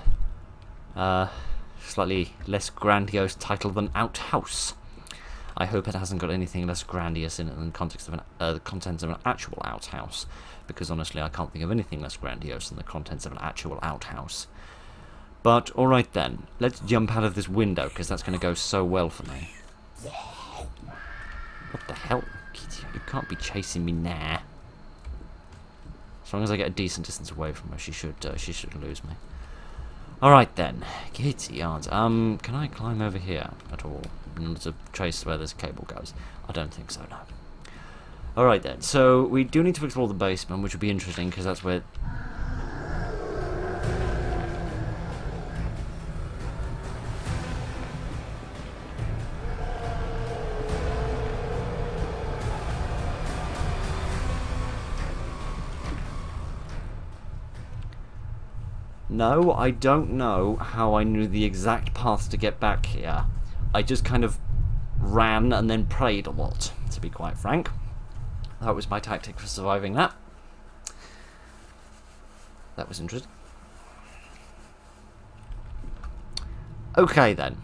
slightly less grandiose title than outhouse. I hope it hasn't got anything less grandiose in it than the contents of an actual outhouse, because honestly I can't think of anything less grandiose than the contents of an actual outhouse. But alright then, let's jump out of this window, because that's going to go so well for me. What the hell? Kitty, you can't be chasing me now. As long as I get a decent distance away from her, she should lose me. Alright then, Kitty yards. Can I climb over here at all in order to trace where this cable goes? I don't think so, no. Alright then, so we do need to explore the basement, which would be interesting because that's where... No, I don't know how I knew the exact path to get back here. I just kind of ran and then prayed a lot, to be quite frank. That was my tactic for surviving that. That was interesting. Okay then.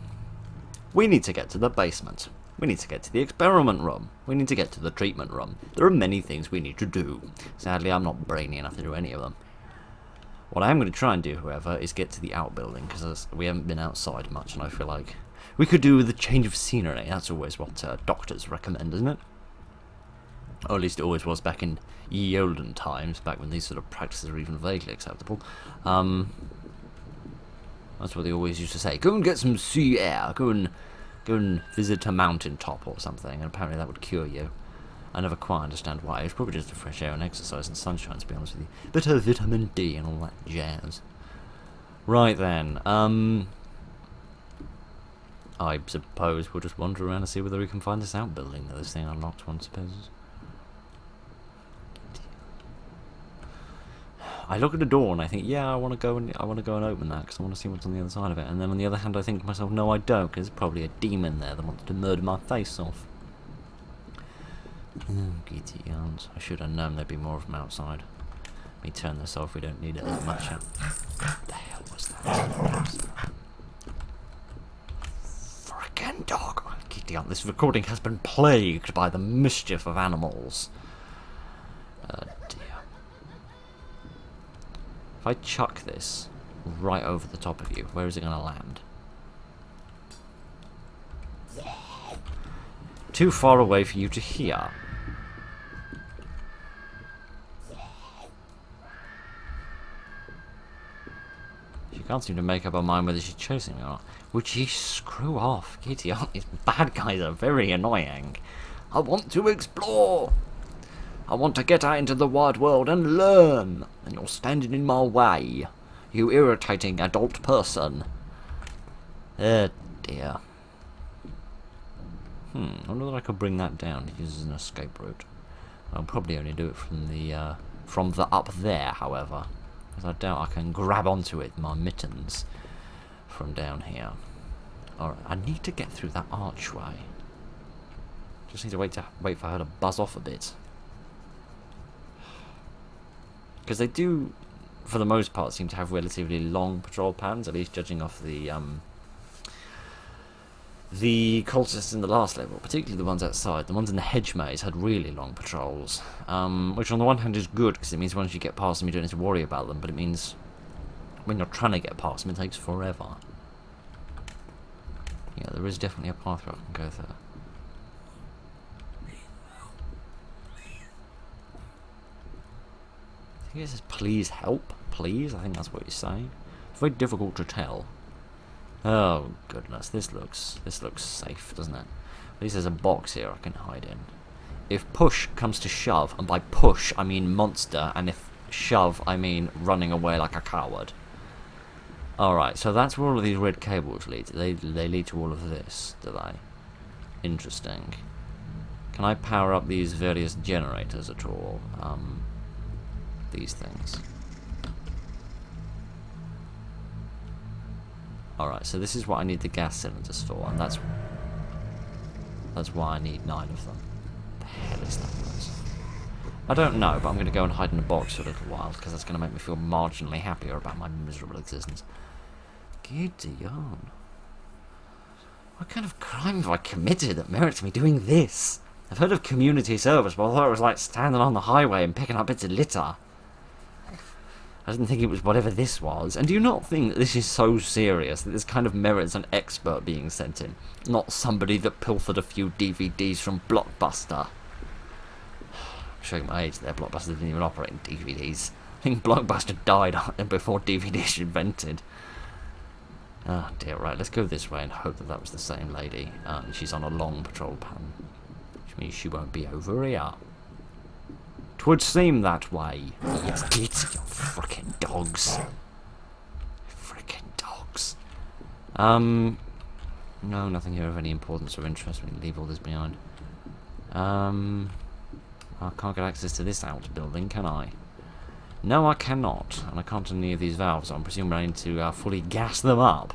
We need to get to the basement. We need to get to the experiment room. We need to get to the treatment room. There are many things we need to do. Sadly, I'm not brainy enough to do any of them. What I am going to try and do, however, is get to the outbuilding, because we haven't been outside much, and I feel like we could do with a change of scenery. That's always what doctors recommend, isn't it? Or at least it always was back in ye olden times, back when these sort of practices were even vaguely acceptable. That's what they always used to say. Go and get some sea air. Go and visit a mountaintop or something, and apparently that would cure you. I never quite understand why. It's probably just the fresh air and exercise and sunshine, to be honest with you. Bit of vitamin D and all that jazz. Right then, I suppose we'll just wander around and see whether we can find this outbuilding that this thing unlocked, one supposes. I look at the door and I think, yeah, I want to go and open that because I want to see what's on the other side of it. And then on the other hand, I think to myself, no, I don't, because there's probably a demon there that wants to murder my face off. Oh, giddy yarns. I should have known there'd be more of them outside. Let me turn this off. We don't need it that much. What the hell was that? Frickin' dog! Oh, giddy yarn. This recording has been plagued by the mischief of animals. If I chuck this right over the top of you, where is it going to land? Too far away for you to hear. She can't seem to make up her mind whether she's chasing me or not. Would she screw off? Kitty, these bad guys are very annoying. I want to explore. I want to get out into the wide world and learn, and you're standing in my way, you irritating adult person. Oh dear. I wonder if I could bring that down to use as an escape route. I'll probably only do it from the up there, however, because I doubt I can grab onto it with my mittens from down here. Alright, I need to get through that archway. Just need to wait for her to buzz off a bit. Because they do, for the most part, seem to have relatively long patrol patterns, at least judging off the cultists in the last level, particularly the ones outside. The ones in the hedge maze had really long patrols, which on the one hand is good, because it means once you get past them you don't need to worry about them, but it means when you're trying to get past them it takes forever. Yeah, there is definitely a path where I can go there. I think it says, please help, please. I think that's what he's saying. It's very difficult to tell. Oh goodness, this looks safe, doesn't it? At least there's a box here I can hide in. If push comes to shove, and by push I mean monster, and if shove I mean running away like a coward. Alright, so that's where all of these red cables lead. They lead to all of this, do they? Interesting. Can I power up these various generators at all? These things. Alright, so this is what I need the gas cylinders for, and that's why I need 9 of them. What the hell is that place? I don't know, but I'm going to go and hide in a box for a little while, because that's going to make me feel marginally happier about my miserable existence. Giddy yarn. What kind of crime have I committed that merits me doing this? I've heard of community service, but I thought it was like standing on the highway and picking up bits of litter. I didn't think it was whatever this was. And do you not think that this is so serious that this kind of merits an expert being sent in? Not somebody that pilfered a few DVDs from Blockbuster. I'm showing my age there. Blockbuster didn't even operate in DVDs. I think Blockbuster died before DVDs were invented. Oh dear, right, let's go this way and hope that that was the same lady. She's on a long patrol pattern, which means she won't be over here. 'Twould seem that way. Yes, it's you frickin' dogs. Frickin' dogs. No, nothing here of any importance or interest. We can leave all this behind. I can't get access to this outbuilding, can I? No, I cannot. And I can't do any of these valves. I'm presuming I need to fully gas them up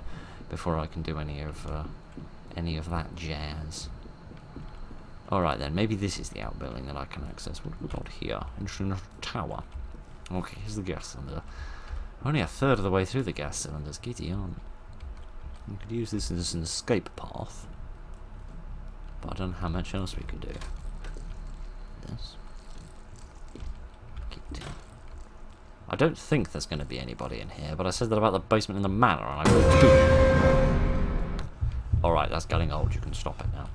before I can do any of that jazz. Alright then, maybe this is the outbuilding that I can access. What have we got here? Interesting tower. Okay, here's the gas cylinder. Only a third of the way through the gas cylinders. Giddy on. We could use this as an escape path. But I don't know how much else we can do. This. Giddy. I don't think there's going to be anybody in here, but I said that about the basement in the manor, and I... Alright, that's getting old. You can stop it now.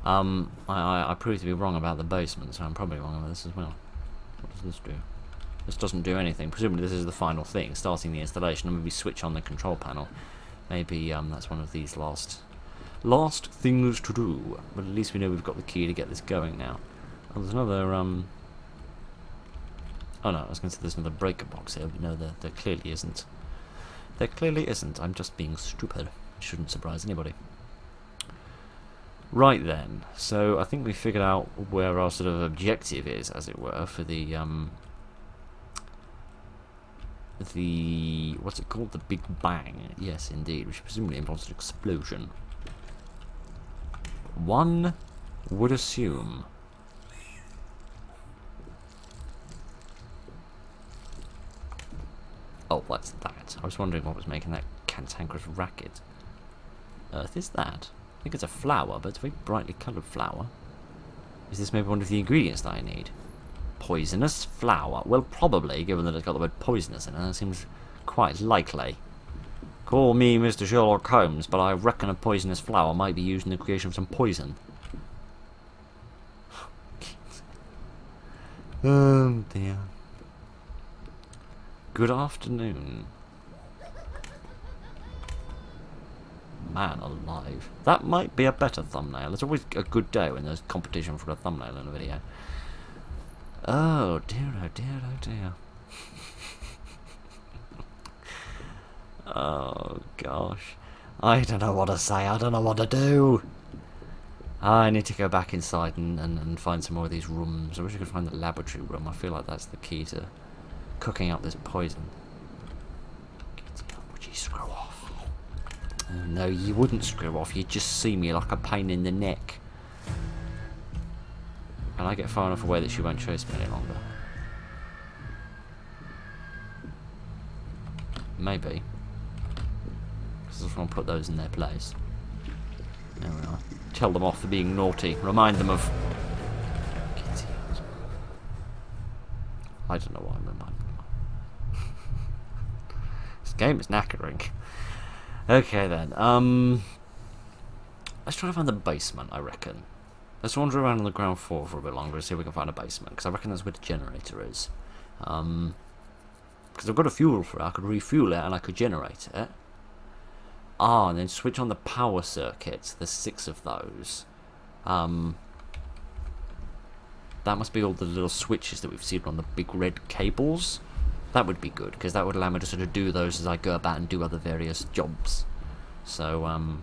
I proved to be wrong about the basement, so I'm probably wrong about this as well. What does this do? This doesn't do anything. Presumably this is the final thing, starting the installation, and maybe switch on the control panel. Maybe that's one of these last things to do. But at least we know we've got the key to get this going now. Oh, there's another, oh no, I was going to say there's another breaker box here, but no, there clearly isn't. There clearly isn't. I'm just being stupid. It shouldn't surprise anybody. Right then, so I think we figured out where our sort of objective is, as it were, for the what's it called? The Big Bang. Yes, indeed, which presumably involves an explosion. One would assume. Oh, that's that. I was wondering what was making that cantankerous racket. Earth is that? I think it's a flower, but it's a very brightly coloured flower. Is this maybe one of the ingredients that I need? Poisonous flower. Well, probably, given that it's got the word poisonous in it. That seems quite likely. Call me Mr. Sherlock Holmes, but I reckon a poisonous flower might be used in the creation of some poison. Oh dear. Good afternoon. Man alive. That might be a better thumbnail. It's always a good day when there's competition for a thumbnail in a video. Oh dear, oh dear, oh dear. Oh gosh. I don't know what to say, I don't know what to do. I need to go back inside and find some more of these rooms. I wish I could find the laboratory room. I feel like that's the key to cooking up this poison. Would you screw off? Oh, no, you wouldn't screw off. You'd just see me like a pain in the neck. Can I get far enough away that she won't chase me any longer? Maybe. Because I just want to put those in their place. There we are. Tell them off for being naughty. Remind them of... I don't know why I'm reminding them. This game is knackering. Okay then. Let's try to find the basement, I reckon. Let's wander around on the ground floor for a bit longer and see if we can find a basement, because I reckon that's where the generator is. Because I've got a fuel for it, I could refuel it and I could generate it. Ah, and then switch on the power circuits. There's 6 of those. That must be all the little switches that we've seen on the big red cables. That would be good, because that would allow me to sort of do those as I go about and do other various jobs. So,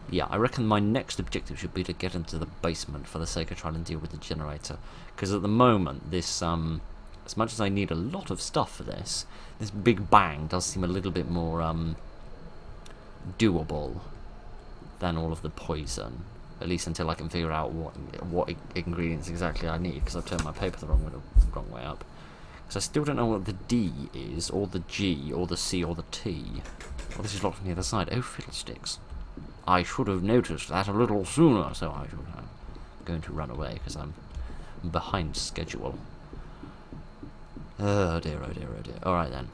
yeah, I reckon my next objective should be to get into the basement for the sake of trying to deal with the generator. Because at the moment, this, as much as I need a lot of stuff for this, this Big Bang does seem a little bit more, doable than all of the poison, at least until I can figure out what ingredients exactly I need, because I've turned my paper the wrong way up. Because I still don't know what the D is, or the G, or the C, or the T. Oh, this is locked from the other side. Oh, fiddlesticks. I should have noticed that a little sooner, so I'm going to run away, because I'm behind schedule. Oh dear, oh dear, oh dear. Alright then.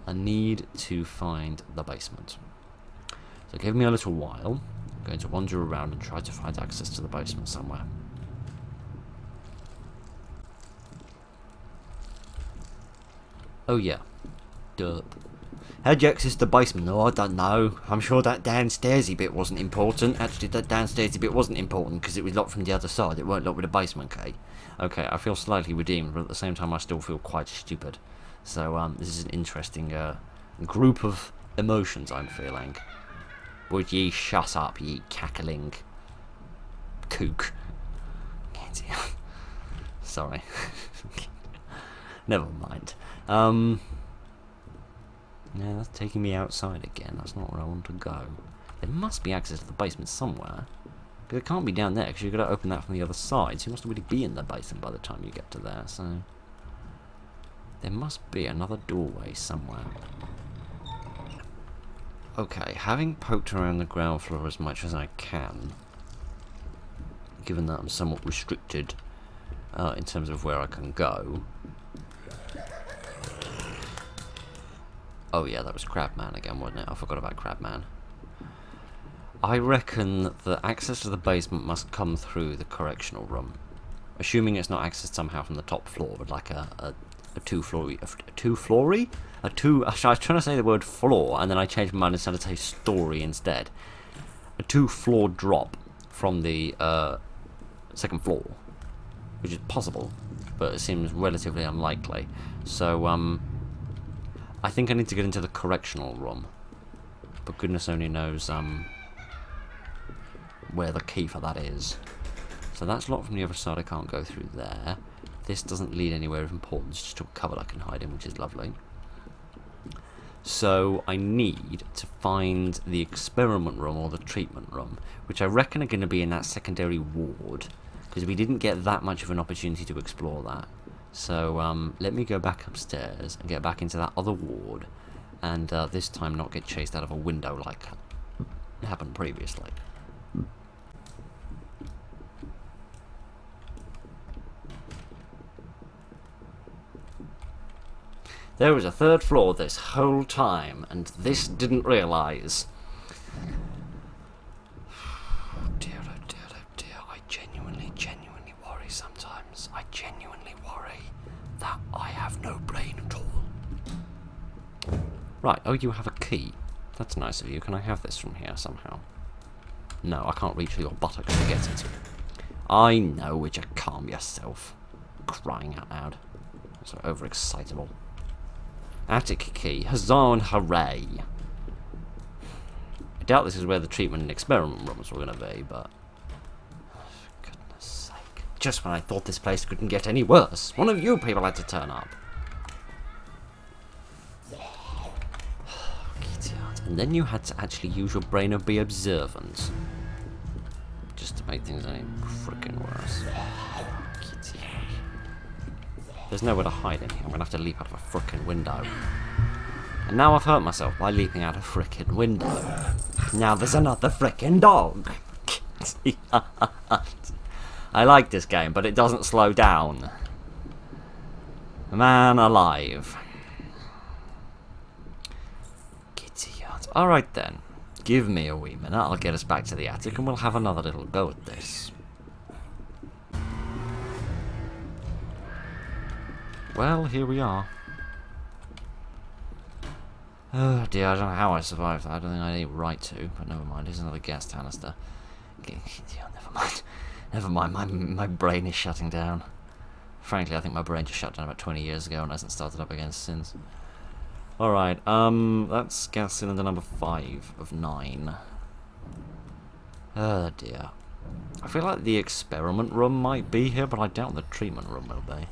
I need to find the basement. So give me a little while. I'm going to wander around and try to find access to the basement somewhere. Oh yeah. Derp. How'd you access the basement? No, I don't know. I'm sure that downstairsy bit wasn't important. Actually, that downstairsy bit wasn't important because it was locked from the other side. It weren't locked with a basement key. Okay, I feel slightly redeemed, but at the same time I still feel quite stupid. So, this is an interesting group of emotions I'm feeling. Would ye shut up, ye cackling kook? Sorry. Never mind. Yeah, that's taking me outside again. That's not where I want to go. There must be access to the basement somewhere. But it can't be down there, because you've got to open that from the other side. So you must already be in the basement by the time you get to there, so... There must be another doorway somewhere. Okay, having poked around the ground floor as much as I can, given that I'm somewhat restricted in terms of where I can go. Oh yeah, that was Crabman again, wasn't it? I forgot about Crabman. I reckon that access to the basement must come through the correctional room. Assuming it's not accessed somehow from the top floor, but like a two-floory... I was trying to say the word floor, and then I changed my mind and decided to say story instead. A 2-floor drop from the second floor, which is possible, but it seems relatively unlikely. So, I think I need to get into the correctional room, but goodness only knows where the key for that is. So that's locked from the other side, I can't go through there. This doesn't lead anywhere of importance, just to a cupboard I can hide in, which is lovely. So I need to find the experiment room or the treatment room, which I reckon are going to be in that secondary ward, because we didn't get that much of an opportunity to explore that. So let me go back upstairs and get back into that other ward, and this time not get chased out of a window like happened previously. There was a third floor this whole time, and this didn't realise. Oh dear, oh dear, oh dear. I genuinely worry sometimes. I genuinely worry that I have no brain at all. Right, oh, you have a key. That's nice of you. Can I have this from here somehow? No, I can't reach with your buttocks to get it. I know, would you calm yourself? Crying out loud. So overexcitable. Attic key. Huzzah and hooray. I doubt this is where the treatment and experiment rooms were going to be, but... For goodness sake. Just when I thought this place couldn't get any worse, one of you people had to turn up. And then you had to actually use your brain and be observant. Just to make things any frickin' worse. There's nowhere to hide in here. I'm going to have to leap out of a frickin' window. And now I've hurt myself by leaping out a frickin' window. Now there's another frickin' dog. I like this game, but it doesn't slow down. Man alive. Kitty yard. Alright then. Give me a wee minute. I'll get us back to the attic and we'll have another little go at this. Well, here we are. Oh dear, I don't know how I survived that. I don't think I had any right to, but never mind. Here's another gas canister. Never mind. Never mind, my brain is shutting down. Frankly, I think my brain just shut down about 20 years ago and hasn't started up again since. Alright, that's gas cylinder number 5 of 9. Oh dear. I feel like the experiment room might be here, but I doubt the treatment room will be.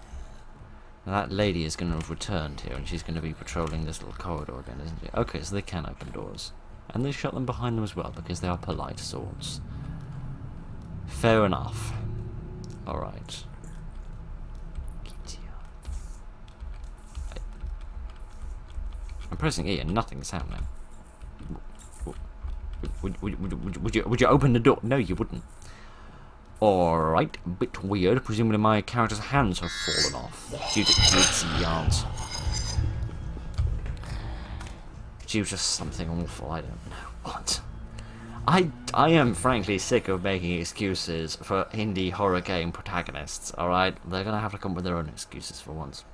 That lady is going to have returned here, and she's going to be patrolling this little corridor again, isn't she? Okay, so they can open doors. And they shut them behind them as well, because they are polite sorts. Fair enough. Alright. I'm pressing E and nothing's happening. Would you open the door? No, you wouldn't. Alright, a bit weird. Presumably my character's hands have fallen off due to glitzy yarns. Due to something awful, I don't know what. I am frankly sick of making excuses for indie horror game protagonists, alright? They're gonna have to come up with their own excuses for once.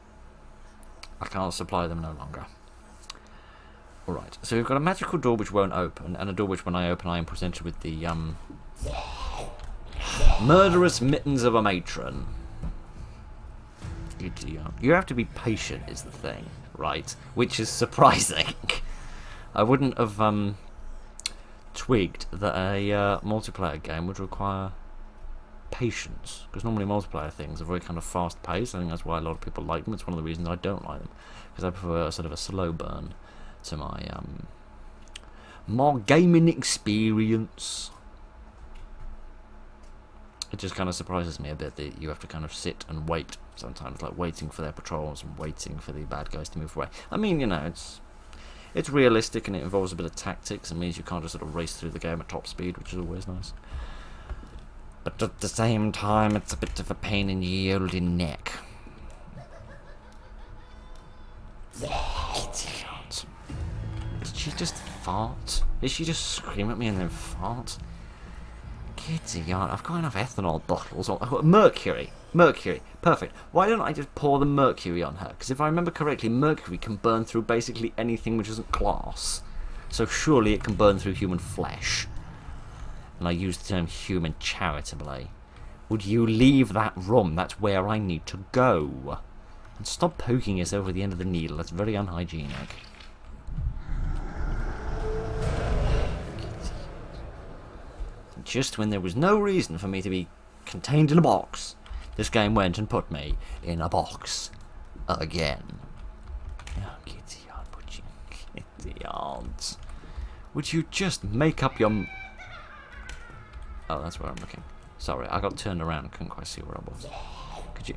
I can't supply them no longer. Alright, so we've got a magical door which won't open, and a door which when I open I am presented with the, murderous mittens of a matron. You have to be patient is the thing, right? Which is surprising. I wouldn't have twigged that a multiplayer game would require patience, because normally multiplayer things are very kind of fast paced. I think that's why a lot of people like them. It's one of the reasons I don't like them, because I prefer sort of a slow burn to my more gaming experience. It just kind of surprises me a bit that you have to kind of sit and wait sometimes, like waiting for their patrols and waiting for the bad guys to move away. I mean, you know, it's realistic and it involves a bit of tactics and means you can't just sort of race through the game at top speed, which is always nice. But at the same time, it's a bit of a pain in the old neck. Idiot. Did she just fart? Did she just scream at me and then fart? Idiot. I've got enough ethanol bottles. Oh, mercury. Mercury. Perfect. Why don't I just pour the mercury on her? Because if I remember correctly, mercury can burn through basically anything which isn't glass. So surely it can burn through human flesh. and I use the term human charitably. Would you leave that room? That's where I need to go. And stop poking yourself with the end of the needle. That's very unhygienic. Just when there was no reason for me to be contained in a box, this game went and put me in a box again. Oh, Kitty Aunt, would you? Kitty Aunt. Would you just make up your... Oh, that's where I'm looking. Sorry, I got turned around and couldn't quite see where I was. Could you...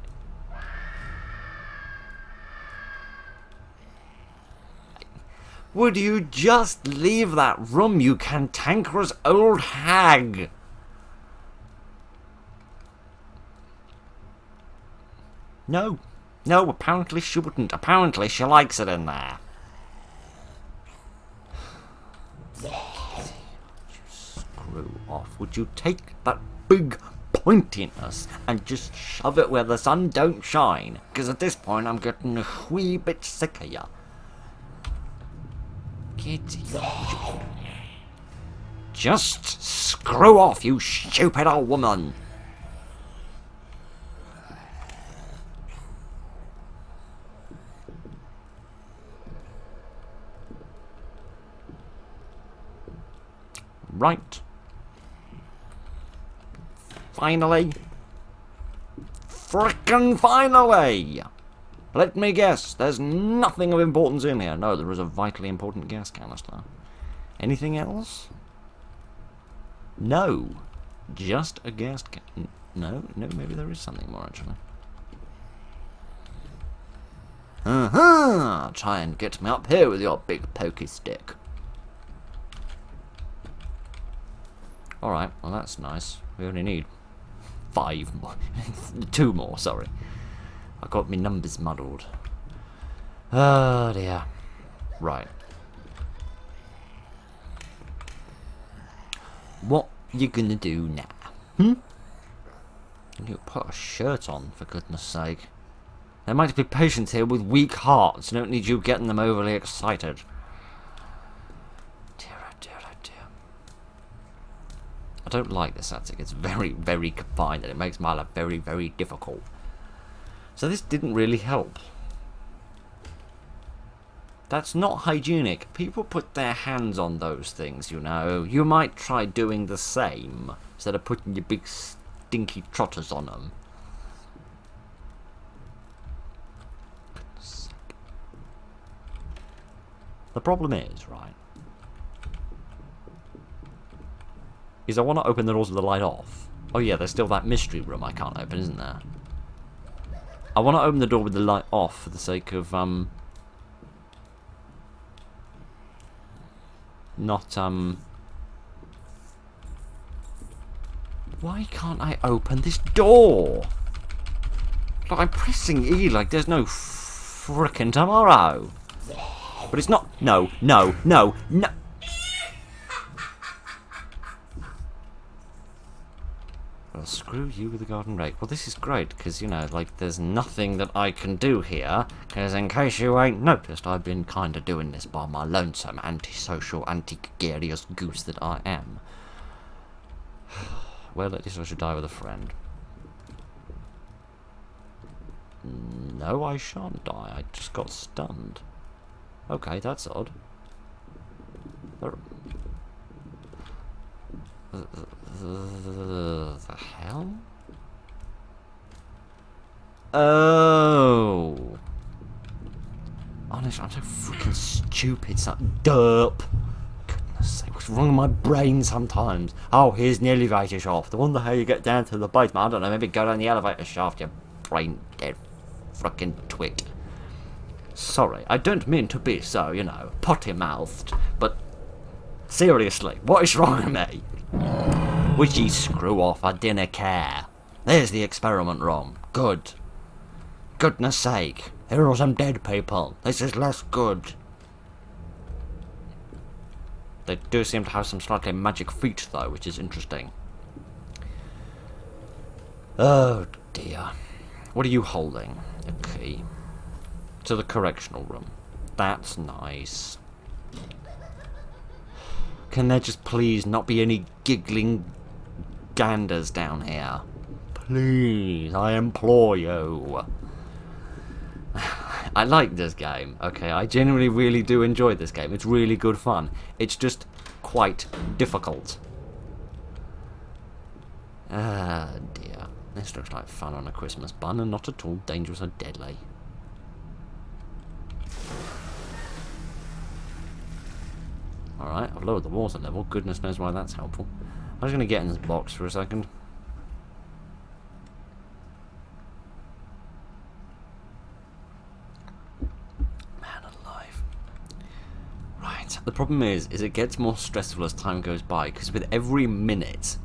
Would you just leave that room, you cantankerous old hag? No. No, apparently she wouldn't. Apparently she likes it in there. Screw off. Would you take that big pointiness and just shove it where the sun don't shine? Because at this point I'm getting a wee bit sick of you. Kitty, just screw off, you stupid old woman! Right. Finally. Frickin' finally! Let me guess, there's nothing of importance in here. No, there is a vitally important gas canister. Anything else? No. Just a gas can... No, maybe there is something more, actually. Try and get me up here with your big pokey stick. Alright, well that's nice. We only need 5 more. 2 more, sorry. I got my numbers muddled. Oh dear. Right. What you gonna do now? You put a shirt on, for goodness sake. There might be patients here with weak hearts. Don't need you getting them overly excited. Dear, oh dear, oh dear. I don't like this attic. It's very, very confined, and it makes my life very, very difficult. So this didn't really help. That's not hygienic. People put their hands on those things, you know. You might try doing the same, instead of putting your big stinky trotters on them. The problem is, right, is I want to open the doors with the light off. Oh yeah, there's still that mystery room I can't open, isn't there? I want to open the door with the light off for the sake of, not, why can't I open this door? Like, I'm pressing E like there's no frickin' tomorrow. But it's not, no. Well, screw you with the garden rake. Well, this is great, because, you know, like, there's nothing that I can do here, because in case you ain't noticed, I've been kind of doing this by my lonesome, antisocial, anti-gregarious goose that I am. Well, at least I should die with a friend. No, I shan't die. I just got stunned. Okay, that's odd. The hell? Oh. Honestly, I'm so freaking stupid. Derp. Goodness sake, what's wrong with my brain sometimes? Oh, here's the elevator shaft. I wonder how you get down to the basement. I don't know, maybe go down the elevator shaft, you brain dead freaking twit. Sorry, I don't mean to be so, you know, potty-mouthed, but seriously, what is wrong with me? Would ye screw off? I dinna care. There's the experiment room. Good. Goodness sake. Here are some dead people. This is less good. They do seem to have some slightly magic feet, though, which is interesting. Oh, dear. What are you holding? A key. To the correctional room. That's nice. Can there just please not be any giggling ganders down here? Please, I implore you. I like this game, okay? I genuinely really do enjoy this game. It's really good fun. It's just quite difficult. Ah, dear. This looks like fun on a Christmas bun and not at all dangerous or deadly. Alright, I've lowered the water level. Goodness knows why that's helpful. I'm just going to get in this box for a second. Man alive. Right, the problem is it gets more stressful as time goes by, because with every minute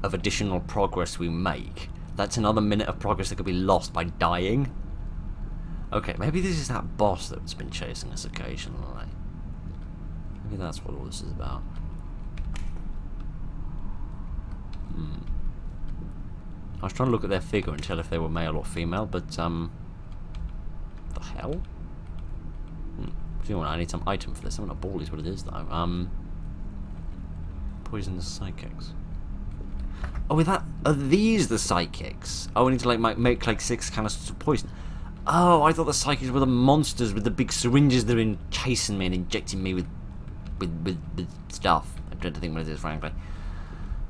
of additional progress we make, that's another minute of progress that could be lost by dying. Okay, maybe this is that boss that's been chasing us occasionally. Maybe that's what all this is about. I was trying to look at their figure and tell if they were male or female, but, the hell? I need some item for this. I'm not a ball is what it is, though. Poisonous psychics. Oh, with that, are these the psychics? Oh, I need to, like, make, like, 6 canisters of poison. Oh, I thought the psychics were the monsters with the big syringes that have been chasing me and injecting me with stuff. I don't think what it is, frankly.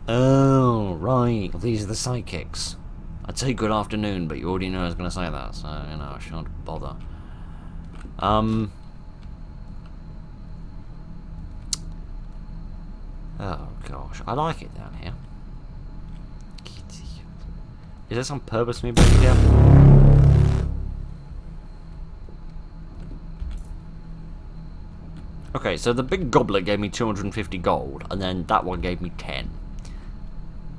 Oh, right. Well, these are the psychics. I'd say good afternoon, but you already know I was going to say that, so, you know, I shan't bother. Oh, gosh. I like it down here. Is this on purpose, me back here? Okay, so the big goblet gave me 250 gold, and then that one gave me 10.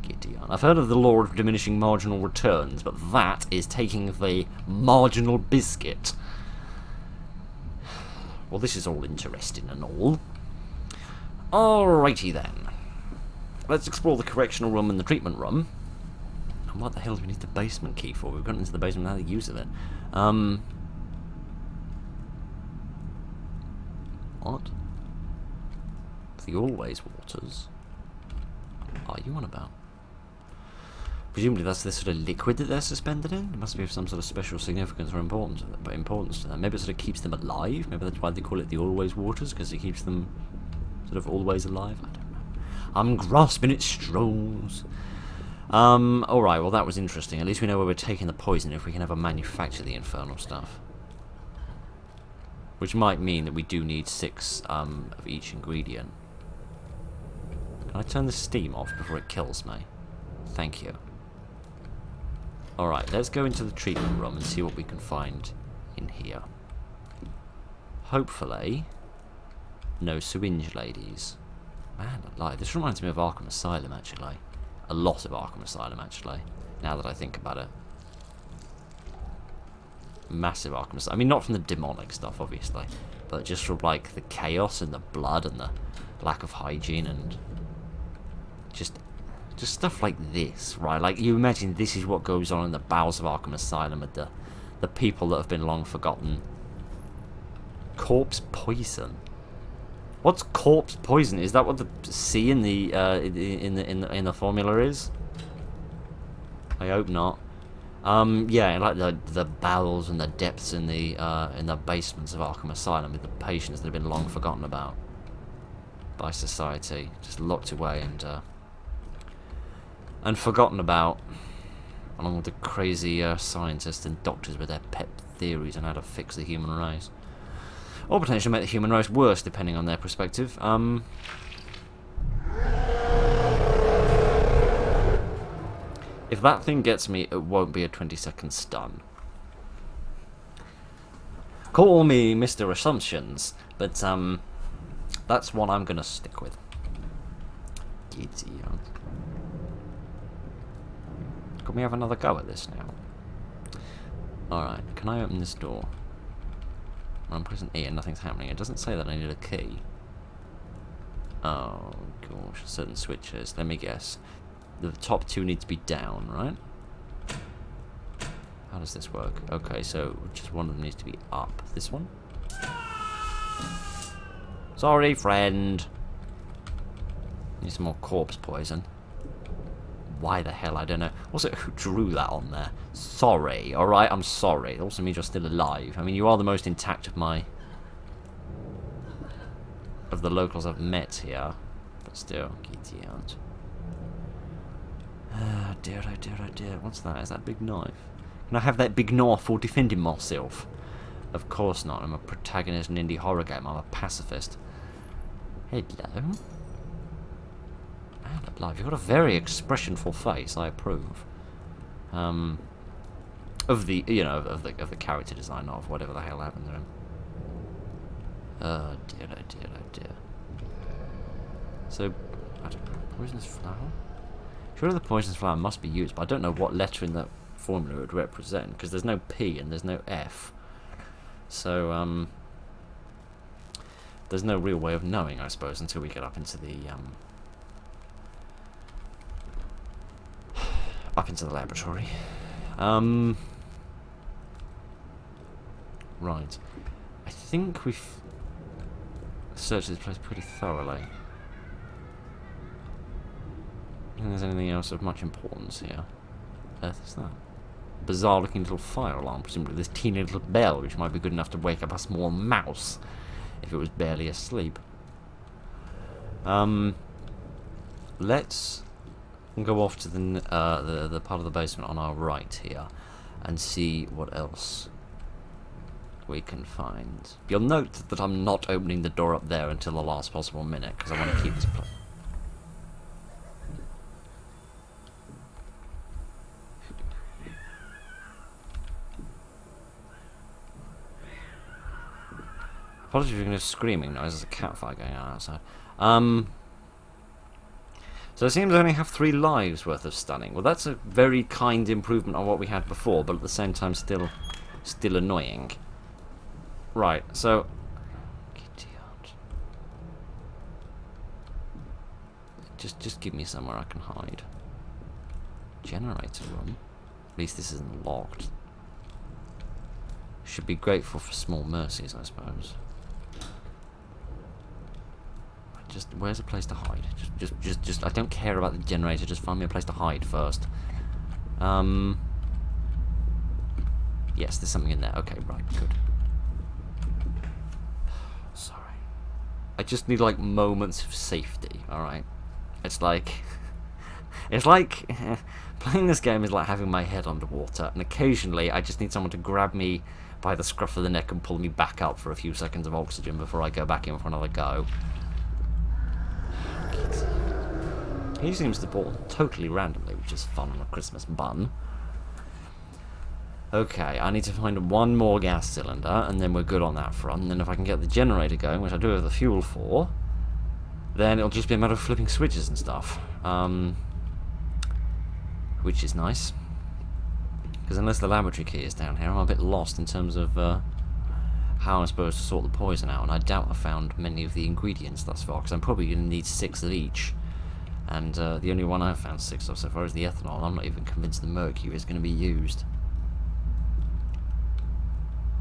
Giddy on. I've heard of the law of diminishing marginal returns, but that is taking the marginal biscuit. Well, this is all interesting and all. Alrighty then. Let's explore the correctional room and the treatment room. And what the hell do we need the basement key for? We've gone into the basement without the use of it. What? The always waters? What are you on about? Presumably that's this sort of liquid that they're suspended in? It must be of some sort of special significance or importance to them. Maybe it sort of keeps them alive? Maybe that's why they call it the always waters, because it keeps them sort of always alive? I don't know. I'm grasping at straws. Alright, well that was interesting. At least we know where we're taking the poison if we can ever manufacture the infernal stuff. Which might mean that we do need 6 of each ingredient. Can I turn the steam off before it kills me? Thank you. Alright, let's go into the treatment room and see what we can find in here. Hopefully, no syringe ladies. Man alive, this reminds me of Arkham Asylum, actually. A lot of Arkham Asylum, actually, now that I think about it. Massive Arkham Asylum. I mean, not from the demonic stuff, obviously, but just from, like, the chaos and the blood and the lack of hygiene and just stuff like this, right? Like, you imagine this is what goes on in the bowels of Arkham Asylum with the people that have been long forgotten. Corpse poison. What's corpse poison? Is that what the C in the in the formula is? I hope not. Yeah, like the bowels and the depths in the basements of Arkham Asylum with the patients that have been long forgotten about by society, just locked away and forgotten about, along with the crazy scientists and doctors with their pet theories on how to fix the human race. Or potentially make the human race worse, depending on their perspective. If that thing gets me, it won't be a 20-second stun. Call me Mr. Assumptions, but that's one I'm gonna stick with. Can we have another go at this now? Alright, can I open this door? I'm pressing E and nothing's happening. It doesn't say that I need a key. Oh gosh, certain switches. Let me guess. The top 2 need to be down, right? How does this work? Okay, so just one of them needs to be up. This one? Sorry, friend. Need some more corpse poison. Why the hell? I don't know. Also, who drew that on there? Sorry, alright? I'm sorry. It also means you're still alive. I mean, you are the most intact of the locals I've met here. But still, get out. Oh dear, oh dear, oh dear. What's that? Is that a big knife? Can I have that big knife for defending myself? Of course not. I'm a protagonist in an indie horror game. I'm a pacifist. Hello. And alive. You've got a very expressionful face. I approve. Of the of the character design of whatever the hell happened to him. Oh dear, oh dear, oh dear. So I don't know. Poisonous flower. Surely the poisonous flower must be used, but I don't know what letter in that formula it would represent, because there's no P and there's no F. So, there's no real way of knowing, I suppose, until we get up into the laboratory. Right. I think we've searched this place pretty thoroughly. I don't think there's anything else of much importance here. Earth is that? Bizarre looking little fire alarm, presumably this teeny little bell, which might be good enough to wake up a small mouse if it was barely asleep. Let's go off to the part of the basement on our right here and see what else we can find. You'll note that I'm not opening the door up there until the last possible minute, because I want to keep this place. Apologies if you're going to screaming noise. There's a cat fight going on outside. So it seems I only have 3 lives worth of stunning. Well, that's a very kind improvement on what we had before, but at the same time still annoying. Right, so just give me somewhere I can hide. Generator room. At least this isn't locked. Should be grateful for small mercies, I suppose. Where's a place to hide? Just I don't care about the generator, just find me a place to hide first. Yes, there's something in there. Okay, right, good. Sorry. I just need like moments of safety, alright? It's like playing this game is like having my head underwater, and occasionally I just need someone to grab me by the scruff of the neck and pull me back up for a few seconds of oxygen before I go back in for another go. He seems to ball totally randomly, which is fun on a Christmas bun. Okay, I need to find one more gas cylinder, and then we're good on that front. And then if I can get the generator going, which I do have the fuel for, then it'll just be a matter of flipping switches and stuff. Which is nice. Because unless the laboratory key is down here, I'm a bit lost in terms of how I'm supposed to sort the poison out. And I doubt I've found many of the ingredients thus far, because I'm probably going to need 6 of each. And the only one I've found 6 of so far is the ethanol. I'm not even convinced the mercury is going to be used.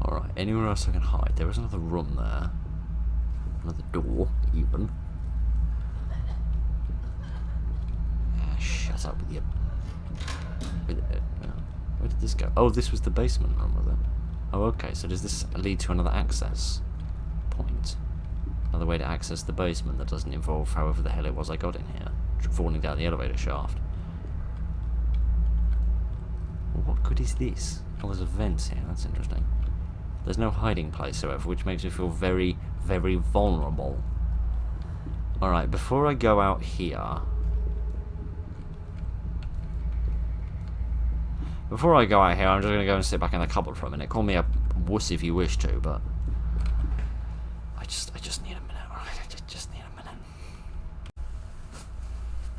Alright, anywhere else I can hide? There is another room there. Another door, even. Ah, shut up with your... where did this go? Oh, this was the basement room, was it? Oh, okay, so does this lead to another access point? Another way to access the basement that doesn't involve however the hell it was I got in here. Falling down the elevator shaft. Well, what good is this? Oh, there's a vent here, that's interesting. There's no hiding place, however, which makes me feel very, very vulnerable. Alright, before I go out here... I'm just going to go and sit back in the cupboard for a minute. Call me a wuss if you wish to, but... I just need a minute, alright? I just need a minute.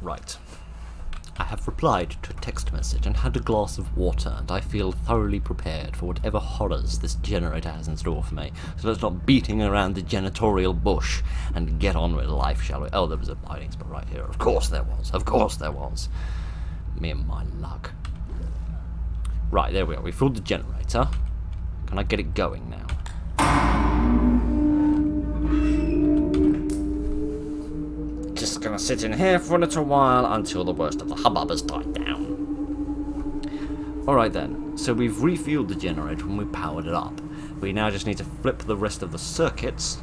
Right. I have replied to a text message and had a glass of water, and I feel thoroughly prepared for whatever horrors this generator has in store for me. So let's not beating around the janitorial bush and get on with life, shall we? Oh, there was a hiding spot right here. Of course there was. Of course there was. Me and my luck. Right, there we are. We filled the generator. Can I get it going now? Just gonna sit in here for a little while until the worst of the hubbub has died down. Alright then, so we've refueled the generator and we powered it up. We now just need to flip the rest of the circuits,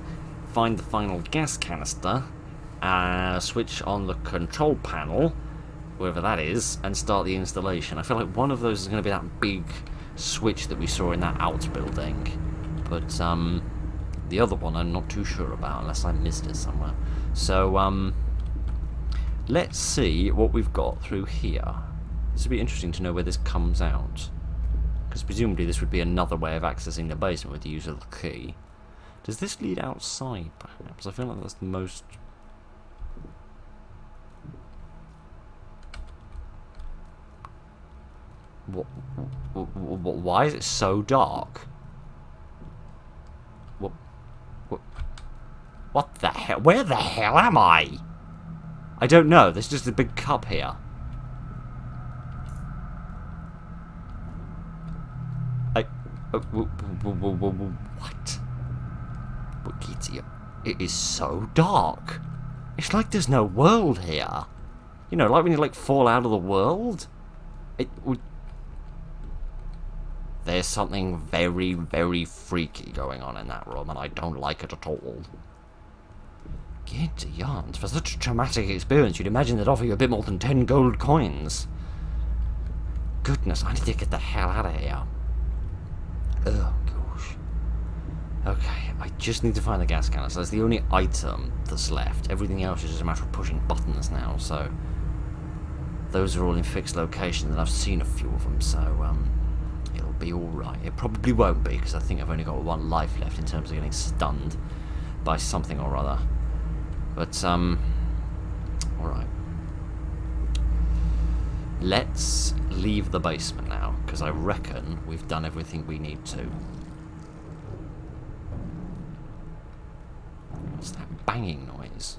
find the final gas canister, switch on the control panel, wherever that is, and start the installation. I feel like one of those is going to be that big switch that we saw in that outbuilding, but the other one I'm not too sure about unless I missed it somewhere. So let's see what we've got through here. This would be interesting to know where this comes out, because presumably this would be another way of accessing the basement with the use of the key. Does this lead outside perhaps? I feel like that's the most... Why is it so dark? What the hell? Where the hell am I? I don't know. There's just a big cup here. What? It is so dark. It's like there's no world here. You know, like when you like fall out of the world. There's something very, very freaky going on in that room, and I don't like it at all. Get yarns. For such a traumatic experience, you'd imagine they'd offer you a bit more than 10 gold coins. Goodness, I need to get the hell out of here. Oh, gosh. Okay, I just need to find the gas canister. That's the only item that's left. Everything else is just a matter of pushing buttons now, so... Those are all in fixed locations, and I've seen a few of them, so, it'll be alright. It probably won't be, because I think I've only got one life left in terms of getting stunned by something or other. But, alright. Let's leave the basement now, because I reckon we've done everything we need to. What's that banging noise?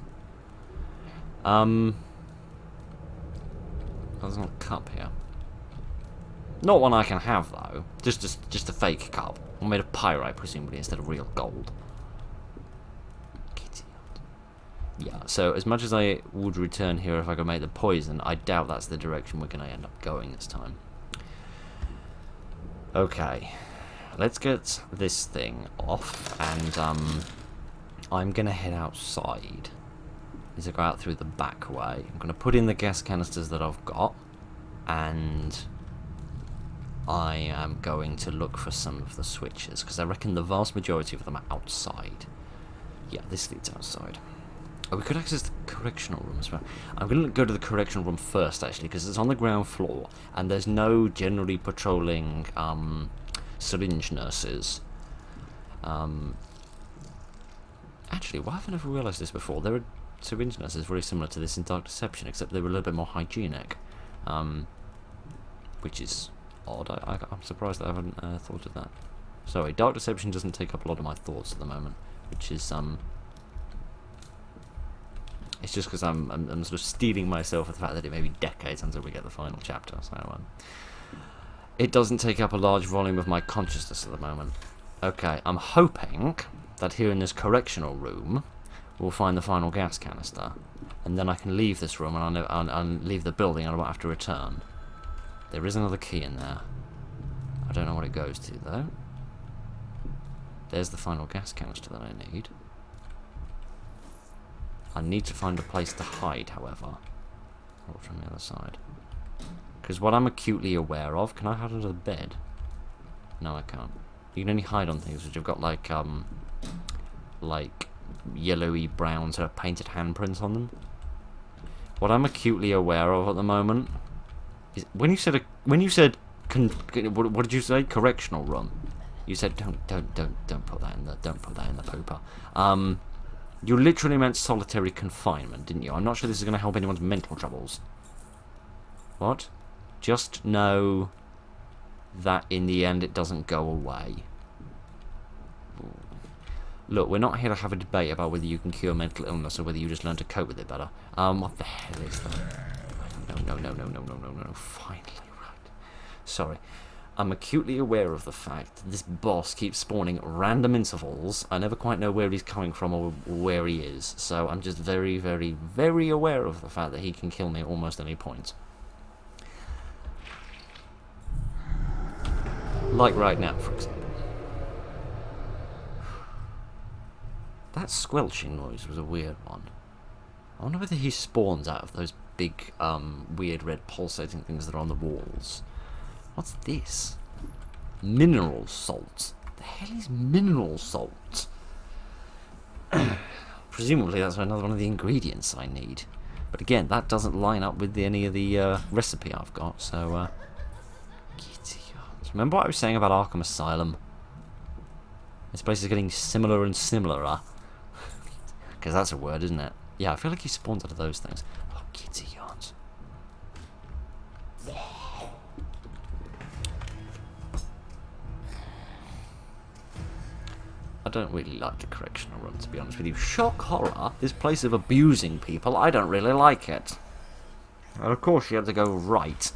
There's not a cup here. Not one I can have, though. Just a fake cup. One made of pyrite, presumably, instead of real gold. Yeah, so as much as I would return here if I could make the poison, I doubt that's the direction we're going to end up going this time. Okay, let's get this thing off, and I'm going to head outside. Is to go out through the back way. I'm going to put in the gas canisters that I've got, and I am going to look for some of the switches, because I reckon the vast majority of them are outside. Yeah, this leads outside. Oh, we could access the correctional room as well. I'm going to go to the correctional room first, actually, because it's on the ground floor, and there's no generally patrolling syringe nurses. Actually, why haven't I ever realised this before? There are syringe nurses very similar to this in Dark Deception, except they were a little bit more hygienic, which is odd. I'm surprised that I haven't thought of that. Sorry, Dark Deception doesn't take up a lot of my thoughts at the moment, which is it's just because I'm sort of steeling myself with the fact that it may be decades until we get the final chapter, so it doesn't take up a large volume of my consciousness at the moment. Okay, I'm hoping that here in this correctional room we'll find the final gas canister, and then I can leave this room and leave the building, and I won't have to return. There is another key in there. I don't know what it goes to, though. There's the final gas canister that I need. I need to find a place to hide, however. Or from the other side. Because what I'm acutely aware of... Can I hide under the bed? No, I can't. You can only hide on things which have got, like yellowy brown sort of painted handprints on them. What I'm acutely aware of at the moment is... When you said... what did you say? Correctional room. You said, don't put that in the... Don't put that in the pooper. You literally meant solitary confinement, didn't you? I'm not sure this is going to help anyone's mental troubles. What? Just know that in the end it doesn't go away. Look, we're not here to have a debate about whether you can cure mental illness or whether you just learn to cope with it better. What the hell is that? No. Finally, right. Sorry. I'm acutely aware of the fact that this boss keeps spawning at random intervals. I never quite know where he's coming from or where he is. So I'm just very, very, very aware of the fact that he can kill me at almost any point. Like right now, for example. That squelching noise was a weird one. I wonder whether he spawns out of those big, weird red pulsating things that are on the walls. What's this? Mineral salt. The hell is mineral salt? Presumably that's another one of the ingredients I need. But again, that doesn't line up with any of the recipe I've got, so... Remember what I was saying about Arkham Asylum? This place is getting similar and similar. Because that's a word, isn't it? Yeah, I feel like he spawns out of those things. Oh, kitty yarns. I don't really like the correctional room, to be honest with you. Shock horror, this place of abusing people, I don't really like it. And of course you had to go right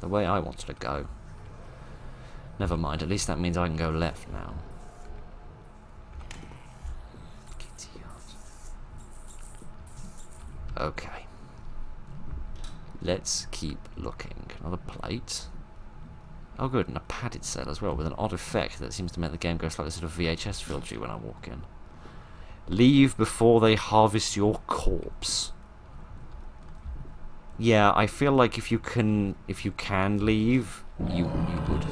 the way I wanted to go. Never mind, at least that means I can go left now. Okay. Let's keep looking. Another plate. Oh good, and a padded cell as well, with an odd effect that seems to make the game go slightly sort of VHS filtery when I walk in. Leave before they harvest your corpse. Yeah, I feel like if you can leave, you would.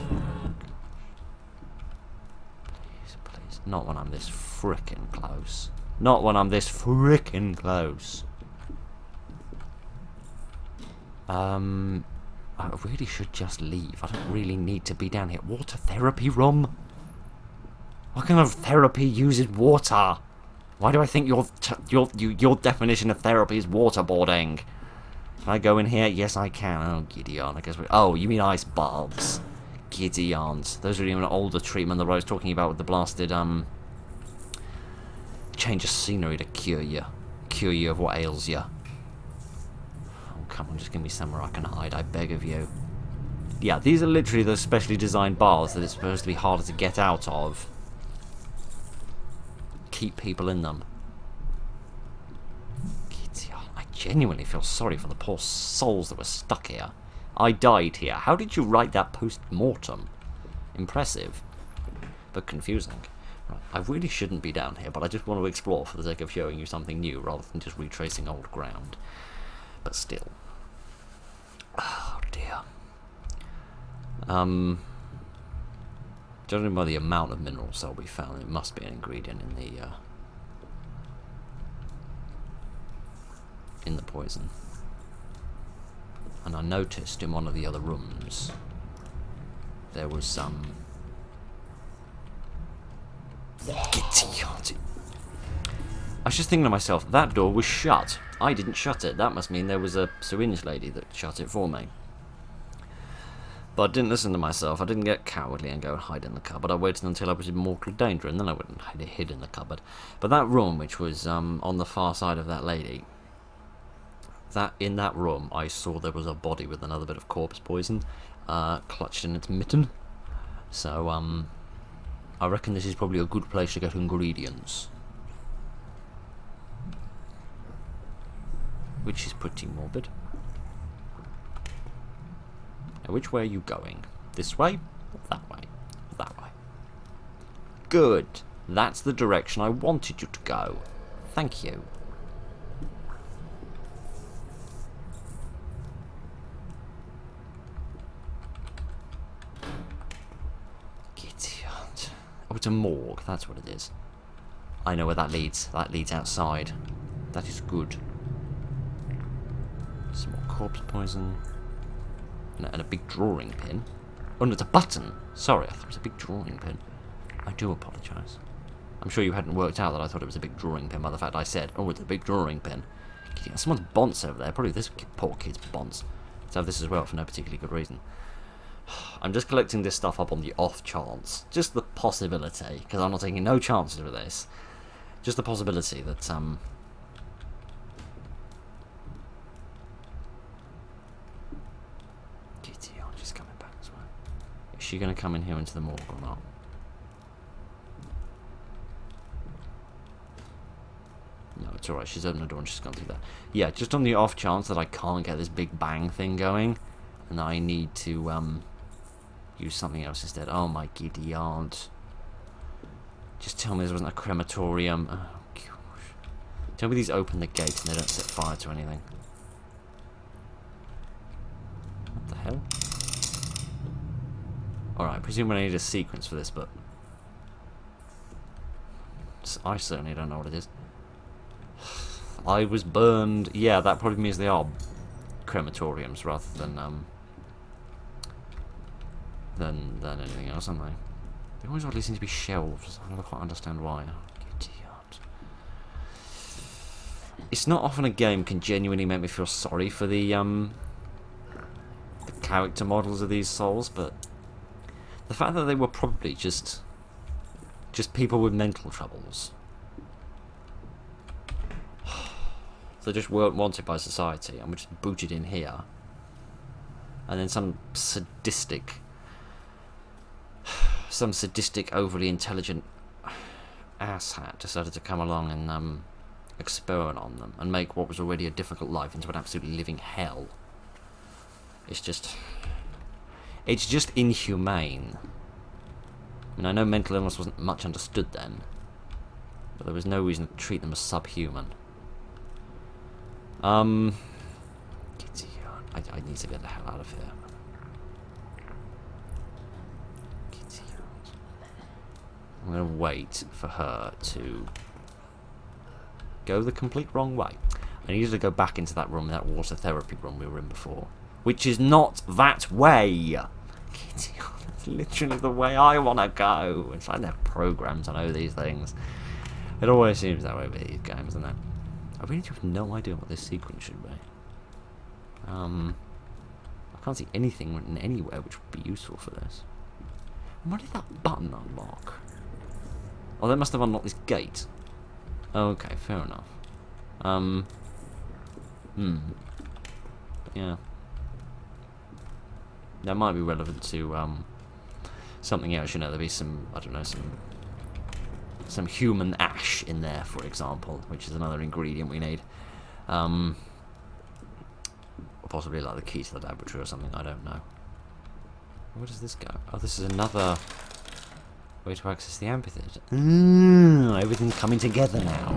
Please. Not when I'm this frickin' close. Not when I'm this frickin' close. I really should just leave. I don't really need to be down here. Water therapy room? What kind of therapy uses water? Why do I think your definition of therapy is waterboarding? Can I go in here? Yes, I can. Oh, giddy on. I guess oh, you mean ice baths? Giddy ons. Those are even an older treatment that I was talking about with the blasted change of scenery to cure you of what ails you. Come on, just give me somewhere I can hide, I beg of you. Yeah, these are literally those specially designed bars that it's supposed to be harder to get out of. Keep people in them. I genuinely feel sorry for the poor souls that were stuck here. I died here. How did you write that post-mortem? Impressive, but confusing. Right, I really shouldn't be down here, but I just want to explore for the sake of showing you something new rather than just retracing old ground. But still. Oh dear. Judging by the amount of mineral salt we found, it must be an ingredient in the poison. And I noticed in one of the other rooms there was some. I was just thinking to myself, that door was shut. I didn't shut it. That must mean there was a syringe lady that shut it for me. But I didn't listen to myself. I didn't get cowardly and go and hide in the cupboard. I waited until I was in mortal danger, and then I went and hid in the cupboard. But that room, which was on the far side of that lady, in that room, I saw there was a body with another bit of corpse poison clutched in its mitten. So, I reckon this is probably a good place to get ingredients. Which is pretty morbid. Now, which way are you going? This way? Or that way? Or that way? Good. That's the direction I wanted you to go. Thank you. Idiot. Oh, it's a morgue. That's what it is. I know where that leads. That leads outside. That is good. Some more corpse poison. And a big drawing pin. Oh, no, it's a button. Sorry, I thought it was a big drawing pin. I do apologise. I'm sure you hadn't worked out that I thought it was a big drawing pin by the fact I said, oh, it's a big drawing pin. Someone's bonce over there. Probably this poor kid's bonce. Let's have this as well for no particularly good reason. I'm just collecting this stuff up on the off chance. Just the possibility, because I'm not taking no chances with this. Just the possibility that, she going to come in here into the morgue or not? No, it's alright. She's opened the door and she's gone through there. Yeah, just on the off chance that I can't get this big bang thing going, and I need to use something else instead. Oh my giddy aunt. Just tell me this wasn't a crematorium. Oh gosh. Tell me these open the gates and they don't set fire to anything. What the hell? Alright, I presume I need a sequence for this, but I certainly don't know what it is. I was burned. Yeah, that probably means they are crematoriums rather than anything else, aren't they? They always oddly seem to be shelves. I never quite understand why. It's not often a game can genuinely make me feel sorry for the character models of these souls, but the fact that they were probably just people with mental troubles. They just weren't wanted by society and were just booted in here. And then some sadistic, overly intelligent asshat decided to come along and experiment on them and make what was already a difficult life into an absolutely living hell. It's just inhumane. I mean, I know mental illness wasn't much understood then, but there was no reason to treat them as subhuman. I need to get the hell out of here. I'm going to wait for her to go the complete wrong way. I needed to go back into that room, that water therapy room we were in before, which is not that way. It's literally the way I want to go. It's like they're programmed to know these things. It always seems that way with these games, doesn't it? I really have no idea what this sequence should be. I can't see anything written anywhere which would be useful for this. What did that button unlock? Oh, that must have unlocked this gate. Okay, fair enough. Yeah. That might be relevant to something else. You know, there'll be some, I don't know, some human ash in there, for example, which is another ingredient we need. Or possibly like the key to the laboratory or something, I don't know. Where does this go? Oh, this is another way to access the amphitheatre. Everything's coming together now.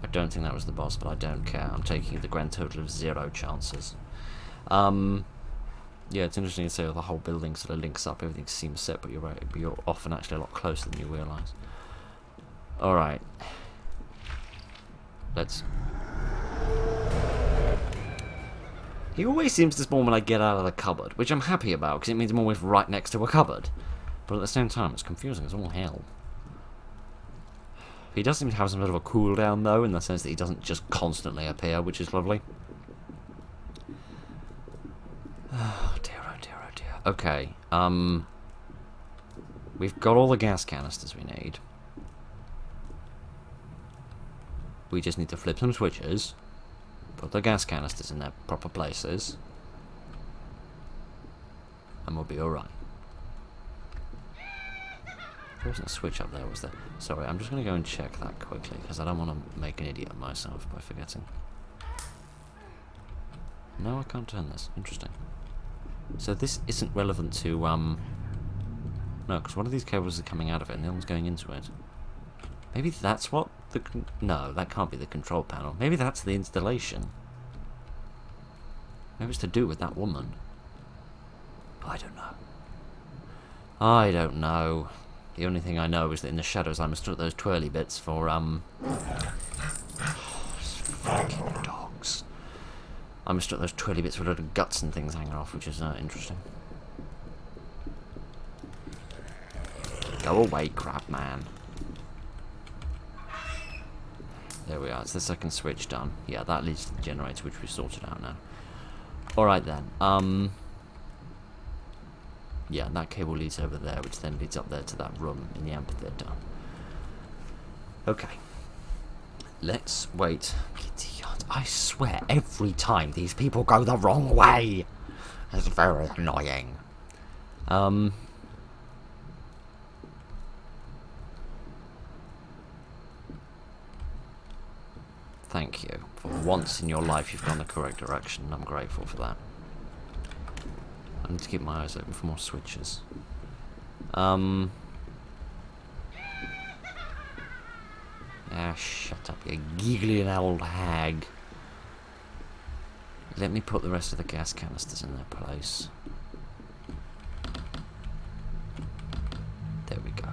I don't think that was the boss, but I don't care. I'm taking the grand total of 0 chances. Yeah, it's interesting to say the whole building sort of links up, everything seems set, but you're right, but you're often actually a lot closer than you realise. Alright. Let's... He always seems to spawn when I get out of the cupboard, which I'm happy about, because it means I'm always right next to a cupboard. But at the same time, it's confusing as all hell. He does seem to have some sort of a cooldown, though, in the sense that he doesn't just constantly appear, which is lovely. Oh dear, oh dear, oh dear. Okay, we've got all the gas canisters we need. We just need to flip some switches, put the gas canisters in their proper places, and we'll be alright. There wasn't a switch up there, was there? Sorry, I'm just going to go and check that quickly, because I don't want to make an idiot of myself by forgetting. No, I can't turn this. Interesting. So this isn't relevant to, no, because one of these cables is coming out of it and the other one's going into it. Maybe that's what the... No, that can't be the control panel. Maybe that's the installation. Maybe it's to do with that woman. I don't know. I don't know. The only thing I know is that in the shadows I mistook those twirly bits for, fucking dogs. I mistook those twirly bits for a load of guts and things hanging off, which is interesting. Go away, crap man. There we are, it's the second switch done. Yeah, that leads to the generator, which we've sorted out now. Alright then, yeah, and that cable leads over there, which then leads up there to that room in the amphitheatre. Okay. let's wait. Idiot. I swear, every time these people go the wrong way. It's very annoying. Thank you. For once in your life you've gone the correct direction. I'm grateful for that. I need to keep my eyes open for more switches. Ah, shut up, you giggling old hag. Let me put the rest of the gas canisters in their place. There we go.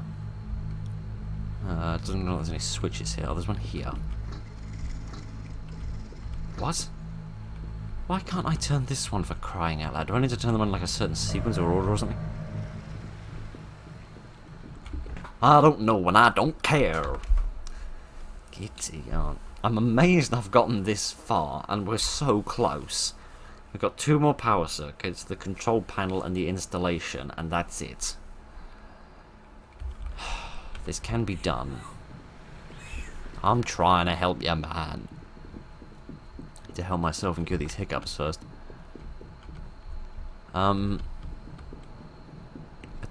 It doesn't look like there's any switches here. Oh, there's one here. What? Why can't I turn this one, for crying out loud? Do I need to turn them on like a certain sequence or order or something? I don't know and I don't care. Giddy on. I'm amazed I've gotten this far and we're so close. We've got 2 more power circuits, the control panel and the installation, and that's it. This can be done. I'm trying to help you, man. To help myself and cure these hiccups first. I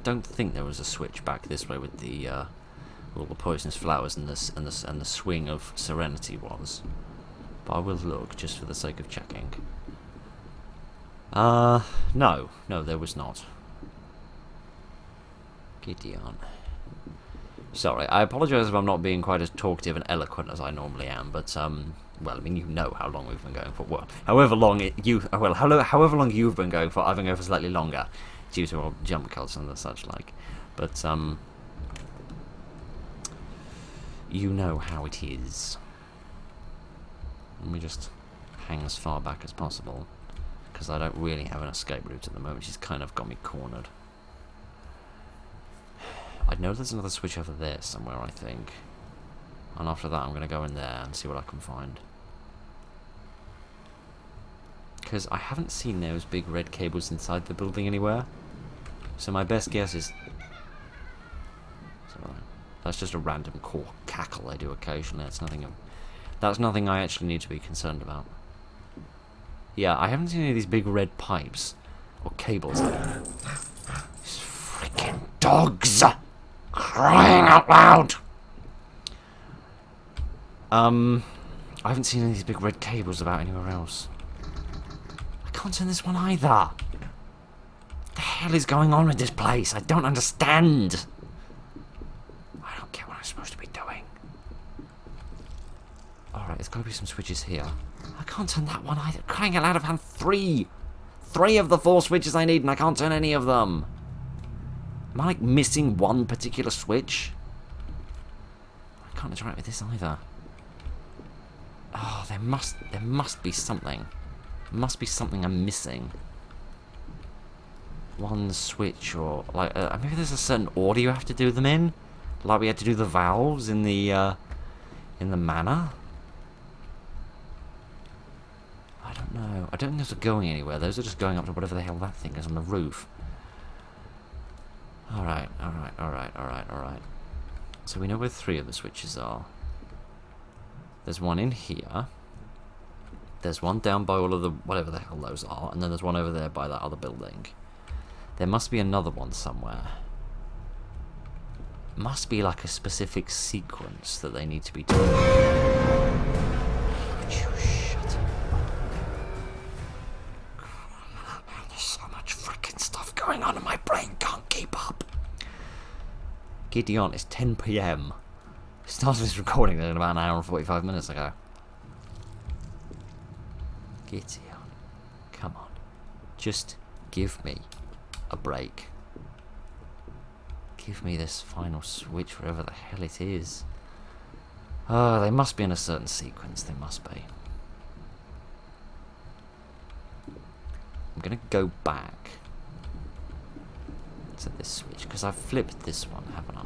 don't think there was a switch back this way with the all the poisonous flowers and the swing of serenity was. But I will look just for the sake of checking. No, there was not. Gideon. Sorry, I apologise if I'm not being quite as talkative and eloquent as I normally am, but well, I mean, you know how long we've been going for. Well, however long however long you've been going for, I've been going for slightly longer, due to all jump cuts and the such like. But you know how it is. Let me just hang as far back as possible, because I don't really have an escape route at the moment. She's kind of got me cornered. I know there's another switch over there somewhere, I think. And after that, I'm going to go in there and see what I can find. Because I haven't seen those big red cables inside the building anywhere. So my best guess is... Sorry. That's just a random cackle I do occasionally. That's nothing I actually need to be concerned about. Yeah, I haven't seen any of these big red pipes. Or cables. These freaking dogs! Crying out loud! I haven't seen any of these big red cables about anywhere else. I can't turn this one either. What the hell is going on with this place? I don't understand. I don't get what I'm supposed to be doing. Alright, there's got to be some switches here. I can't turn that one either. Crying out loud, I've had 3. 3 of the 4 switches I need and I can't turn any of them. Am I like missing one particular switch? I can't interact with this either. Oh, there must be something. There must be something I'm missing. One switch, or like maybe there's a certain order you have to do them in, like we had to do the valves in the manor. I don't know. I don't think those are going anywhere. Those are just going up to whatever the hell that thing is on the roof. Alright. So we know where 3 of the switches are. There's one in here. There's one down by all of the whatever the hell those are, and then there's one over there by that other building. There must be another one somewhere. Must be like a specific sequence that they need to be doing. Would you shut up? There's so much freaking stuff going on and my brain can't keep up. Gideon, it's 10 PM. Started this recording in about an hour and 45 minutes ago. Gideon, come on. Just give me a break. Give me this final switch, wherever the hell it is. Oh, they must be in a certain sequence. They must be. I'm going to go back to this switch, because I've flipped this one, haven't I?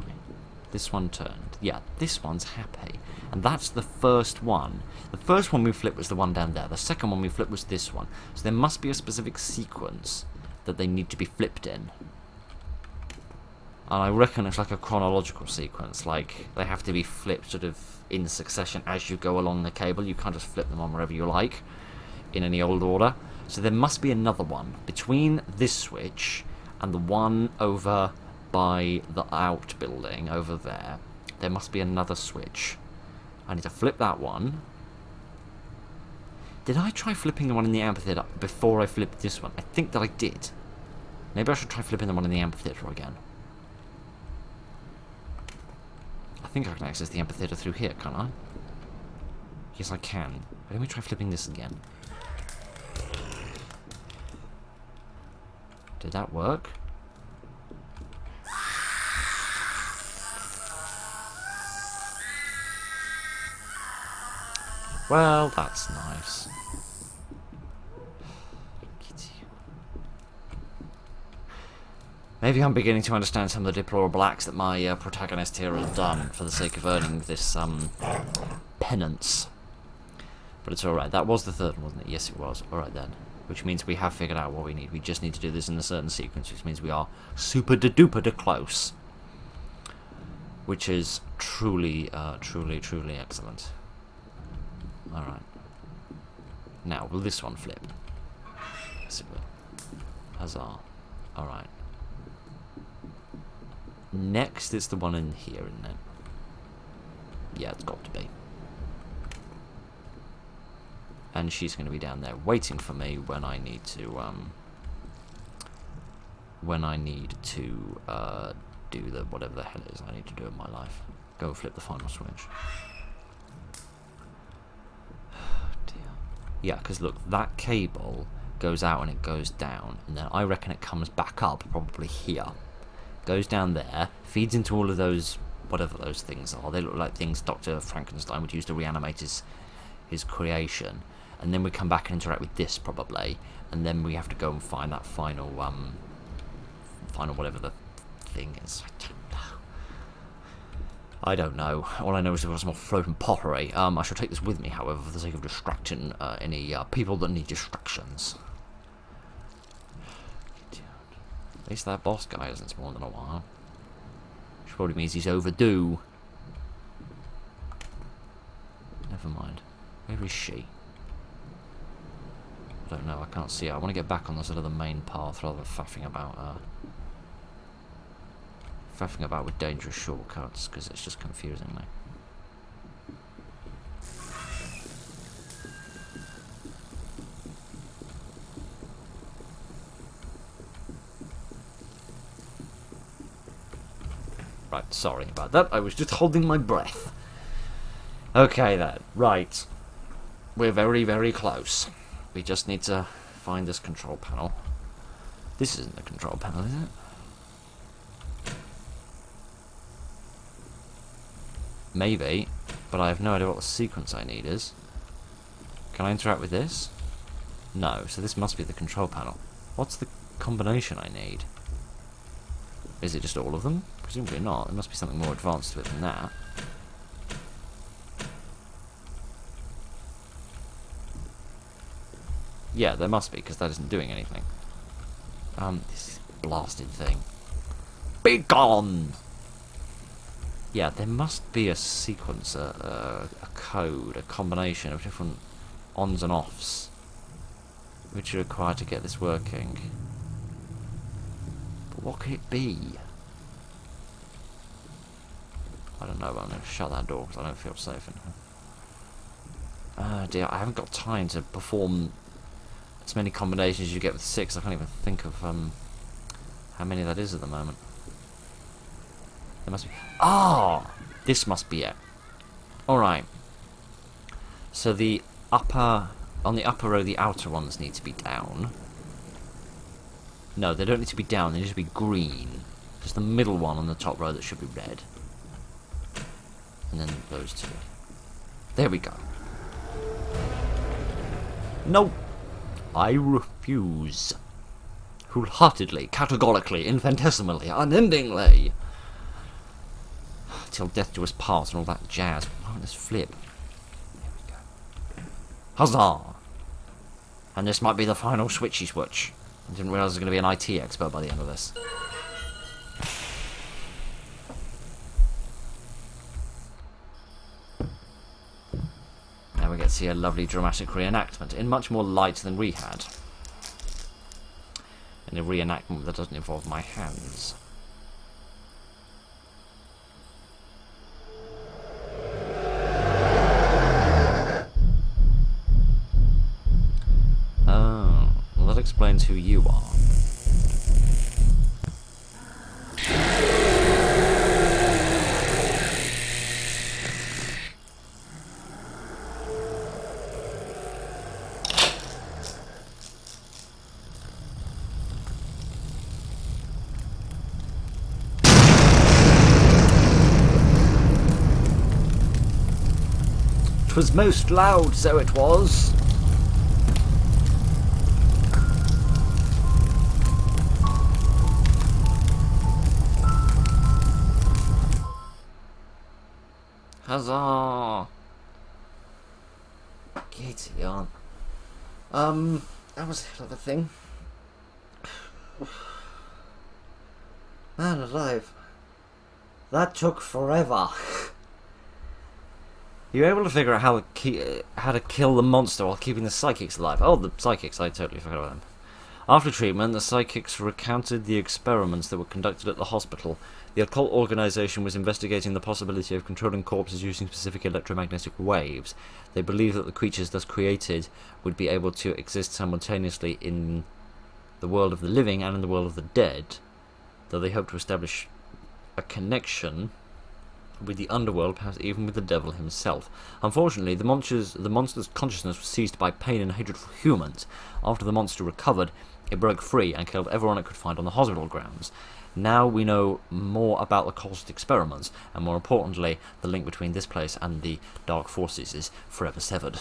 This one turned. Yeah, this one's happy. And that's the first one. The first one we flipped was the one down there. The second one we flipped was this one. So there must be a specific sequence that they need to be flipped in. And I reckon it's like a chronological sequence, like they have to be flipped sort of in succession as you go along the cable. You can't just flip them on wherever you like, in any old order. So there must be another one between this switch and the one over by the outbuilding over there. There must be another switch. I need to flip that one. Did I try flipping the one in the amphitheatre before I flipped this one? I think that I did. Maybe I should try flipping the one in the amphitheatre again. I think I can access the amphitheatre through here, can't I? Yes, I can. Let me try flipping this again. Did that work? Well, that's nice. Maybe I'm beginning to understand some of the deplorable acts that my protagonist here has done for the sake of earning this penance. But it's alright. That was the third one, wasn't it? Yes, it was. Alright then. Which means we have figured out what we need. We just need to do this in a certain sequence, which means we are super-de-duper-de close. Which is truly, truly excellent. Alright. Now, will this one flip? Yes, it will. Huzzah. Alright. Next, it's the one in here, isn't it? Yeah, it's got to be. And she's going to be down there waiting for me when I need to, do the whatever the hell it is I need to do in my life. Go flip the final switch. Yeah, because look, that cable goes out and it goes down, and then I reckon it comes back up, probably here. Goes down there, feeds into all of those, whatever those things are. They look like things Dr. Frankenstein would use to reanimate his creation. And then we come back and interact with this, probably. And then we have to go and find that final whatever the thing is. I don't know. All I know is there was more floating pottery. I shall take this with me, however, for the sake of distracting any people that need distractions. At least that boss guy hasn't spawned in a while. Which probably means he's overdue. Never mind. Where is she? I don't know, I can't see her. I want to get back on the sort of the main path rather than faffing about with dangerous shortcuts, because it's just confusing me. Right, sorry about that. I was just holding my breath. Okay then, right. We're very, very close. We just need to find this control panel. This isn't the control panel, is it? Maybe, but I have no idea what the sequence I need is. Can I interact with this? No, so this must be the control panel. What's the combination I need? Is it just all of them? Presumably not. There must be something more advanced to it than that. Yeah, there must be, because that isn't doing anything. This blasted thing. Be gone! Yeah, there must be a sequence, a code, a combination of different ons and offs, which are required to get this working. But what could it be? I don't know, but I'm going to shut that door because I don't feel safe in here. Oh dear, I haven't got time to perform as many combinations as you get with 6. I can't even think of how many that is at the moment. There must be... Ah! This must be it. Alright. So the upper... On the upper row, the outer ones need to be down. No, they don't need to be down, they need to be green. Just the middle one on the top row that should be red. And then those two. There we go. No! I refuse. Wholeheartedly, categorically, infinitesimally, unendingly. Till death do us part and all that jazz. Why don't this flip? There we go. Huzzah! And this might be the final switchy switch. I didn't realise I was going to be an IT expert by the end of this. see a lovely dramatic reenactment in much more light than we had. In a reenactment that doesn't involve my hands. Oh, well that explains who you are. 'Twas most loud, so it was. Huzzah! Get on. That was a hell of a thing. Man alive. That took forever. You were able to figure out how to kill the monster while keeping the psychics alive. Oh, the psychics, I totally forgot about them. After treatment, the psychics recounted the experiments that were conducted at the hospital. The occult organization was investigating the possibility of controlling corpses using specific electromagnetic waves. They believed that the creatures thus created would be able to exist simultaneously in the world of the living and in the world of the dead, though they hoped to establish a connection with the underworld, perhaps even with the devil himself. Unfortunately, the monster's consciousness was seized by pain and hatred for humans. After the monster recovered, it broke free and killed everyone it could find on the hospital grounds. Now we know more about the Occult experiments, and more importantly, the link between this place and the dark forces is forever severed.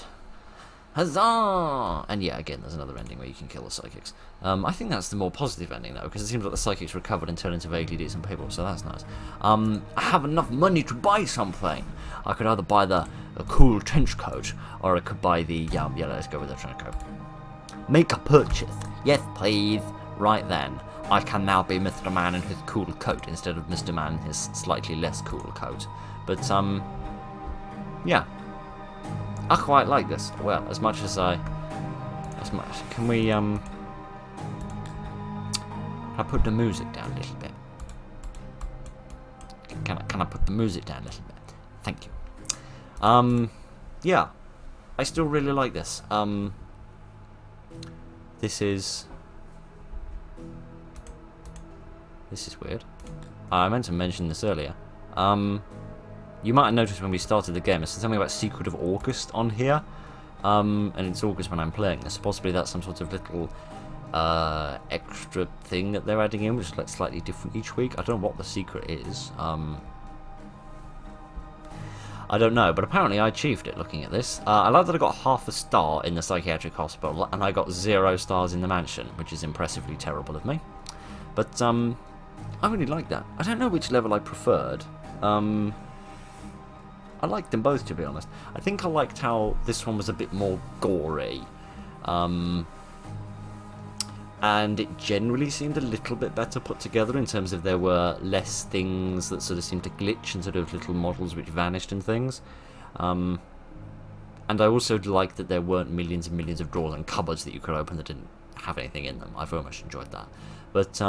Huzzah! And yeah, again, there's another ending where you can kill the psychics. I think that's the more positive ending, though, because it seems like the psychics recovered and turned into vaguely decent people, so that's nice. I have enough money to buy something. I could either buy a cool trench coat, or I could buy the, yeah, let's go with the trench coat. Make a purchase. Yes, please. Right then. I can now be Mr. Man in his cool coat instead of Mr. Man in his slightly less cool coat. But, yeah. I quite like this. Well, as much. Can we, I put the music down a little bit? Can I put the music down a little bit? Thank you. Yeah. I still really like this. This is weird. I meant to mention this earlier. You might have noticed when we started the game, there's something about Secret of August on here. And it's August when I'm playing this. Possibly that's some sort of little extra thing that they're adding in, which is like slightly different each week. I don't know what the secret is. I don't know, but apparently I achieved it looking at this. I like that I got half a star in the psychiatric hospital, and I got 0 stars in the mansion, which is impressively terrible of me. But I really like that. I don't know which level I preferred. I liked them both, to be honest. I think I liked how this one was a bit more gory. And it generally seemed a little bit better put together in terms of there were less things that sort of seemed to glitch and sort of little models which vanished and things. And I also liked that there weren't millions and millions of drawers and cupboards that you could open that didn't have anything in them. I very much enjoyed that. But,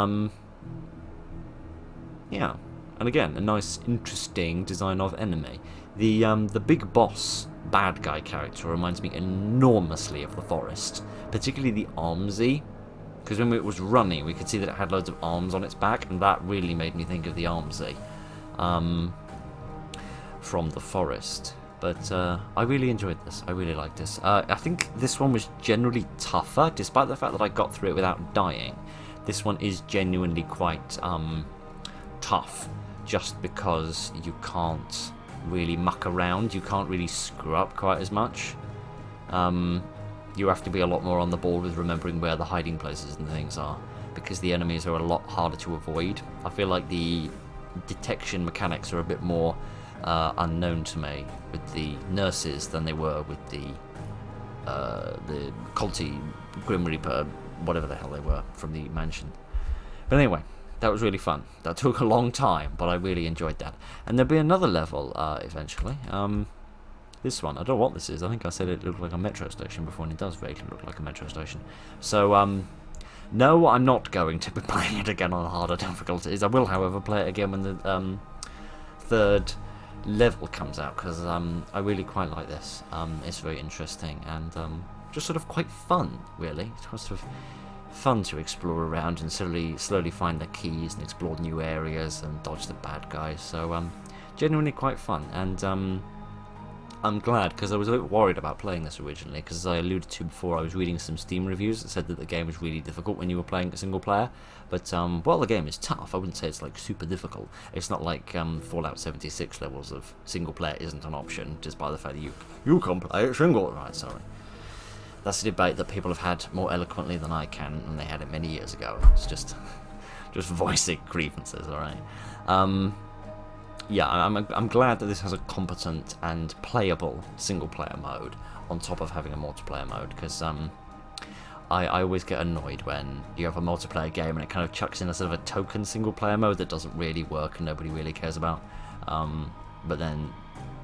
yeah. And again, a nice, interesting design of enemy. The big boss bad guy character reminds me enormously of the Forest, particularly the Armsy, because when it was running, we could see that it had loads of arms on its back, and that really made me think of the Armsy from the Forest. But I really enjoyed this. I really liked this. I think this one was generally tougher, despite the fact that I got through it without dying. This one is genuinely quite tough, just because you can't really muck around, you can't really screw up quite as much. You have to be a lot more on the ball with remembering where the hiding places and things are, because the enemies are a lot harder to avoid. I feel like the detection mechanics are a bit more unknown to me with the nurses than they were with the culty Grim Reaper, whatever the hell they were, from the mansion. But anyway, that was really fun. That took a long time, but I really enjoyed that. And there'll be another level eventually. This one, I don't know what this is. I think I said it looked like a metro station before, and it does vaguely look like a metro station. So, no, I'm not going to be playing it again on harder difficulties. I will, however, play it again when the third level comes out, because I really quite like this. It's very interesting and just sort of quite fun, really. It's sort of fun to explore around and slowly find the keys and explore new areas and dodge the bad guys. So genuinely quite fun, and I'm glad, because I was a bit worried about playing this originally, because as I alluded to before, I was reading some Steam reviews that said that the game was really difficult when you were playing it single player. But while the game is tough, I wouldn't say it's like super difficult. It's not like Fallout 76 levels of single player isn't an option, just by the fact that you can play it single. Right, sorry. That's a debate that people have had more eloquently than I can, and they had it many years ago. It's just voicing grievances, alright? Yeah, I'm glad that this has a competent and playable single-player mode on top of having a multiplayer mode, because I always get annoyed when you have a multiplayer game and it kind of chucks in a sort of a token single-player mode that doesn't really work and nobody really cares about. But then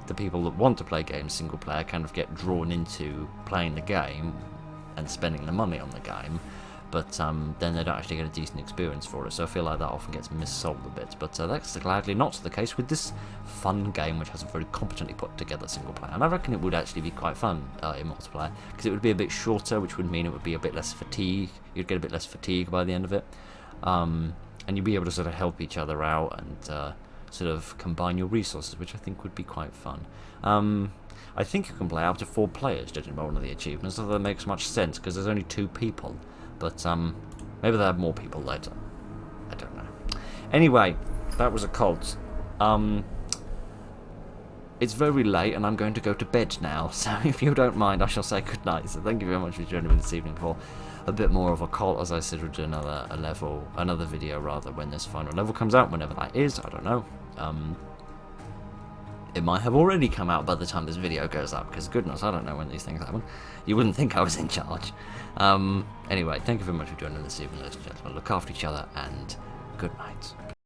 the people that want to play games single-player kind of get drawn into playing the game and spending the money on the game, but then they don't actually get a decent experience for it, so I feel like that often gets missold a bit. But that's gladly not the case with this fun game, which has a very competently put together single player, and I reckon it would actually be quite fun in multiplayer, because it would be a bit shorter, which would mean it would be a bit less fatigue. You'd get a bit less fatigue by the end of it, and you'd be able to sort of help each other out and sort of combine your resources, which I think would be quite fun. I think you can play up to 4 players, judging by one of the achievements, so that makes much sense, because there's only 2 people. But maybe they'll have more people later. I don't know. Anyway, that was Occult. It's very late and I'm going to go to bed now, so if you don't mind, I shall say goodnight. So thank you very much for joining me this evening for a bit more of Occult. As I said, we'll do another video rather, when this final level comes out, whenever that is. I don't know. It might have already come out by the time this video goes up, because goodness, I don't know when these things happen. You wouldn't think I was in charge. Anyway, thank you very much for joining this evening, ladies and gentlemen. Look after each other, and good night.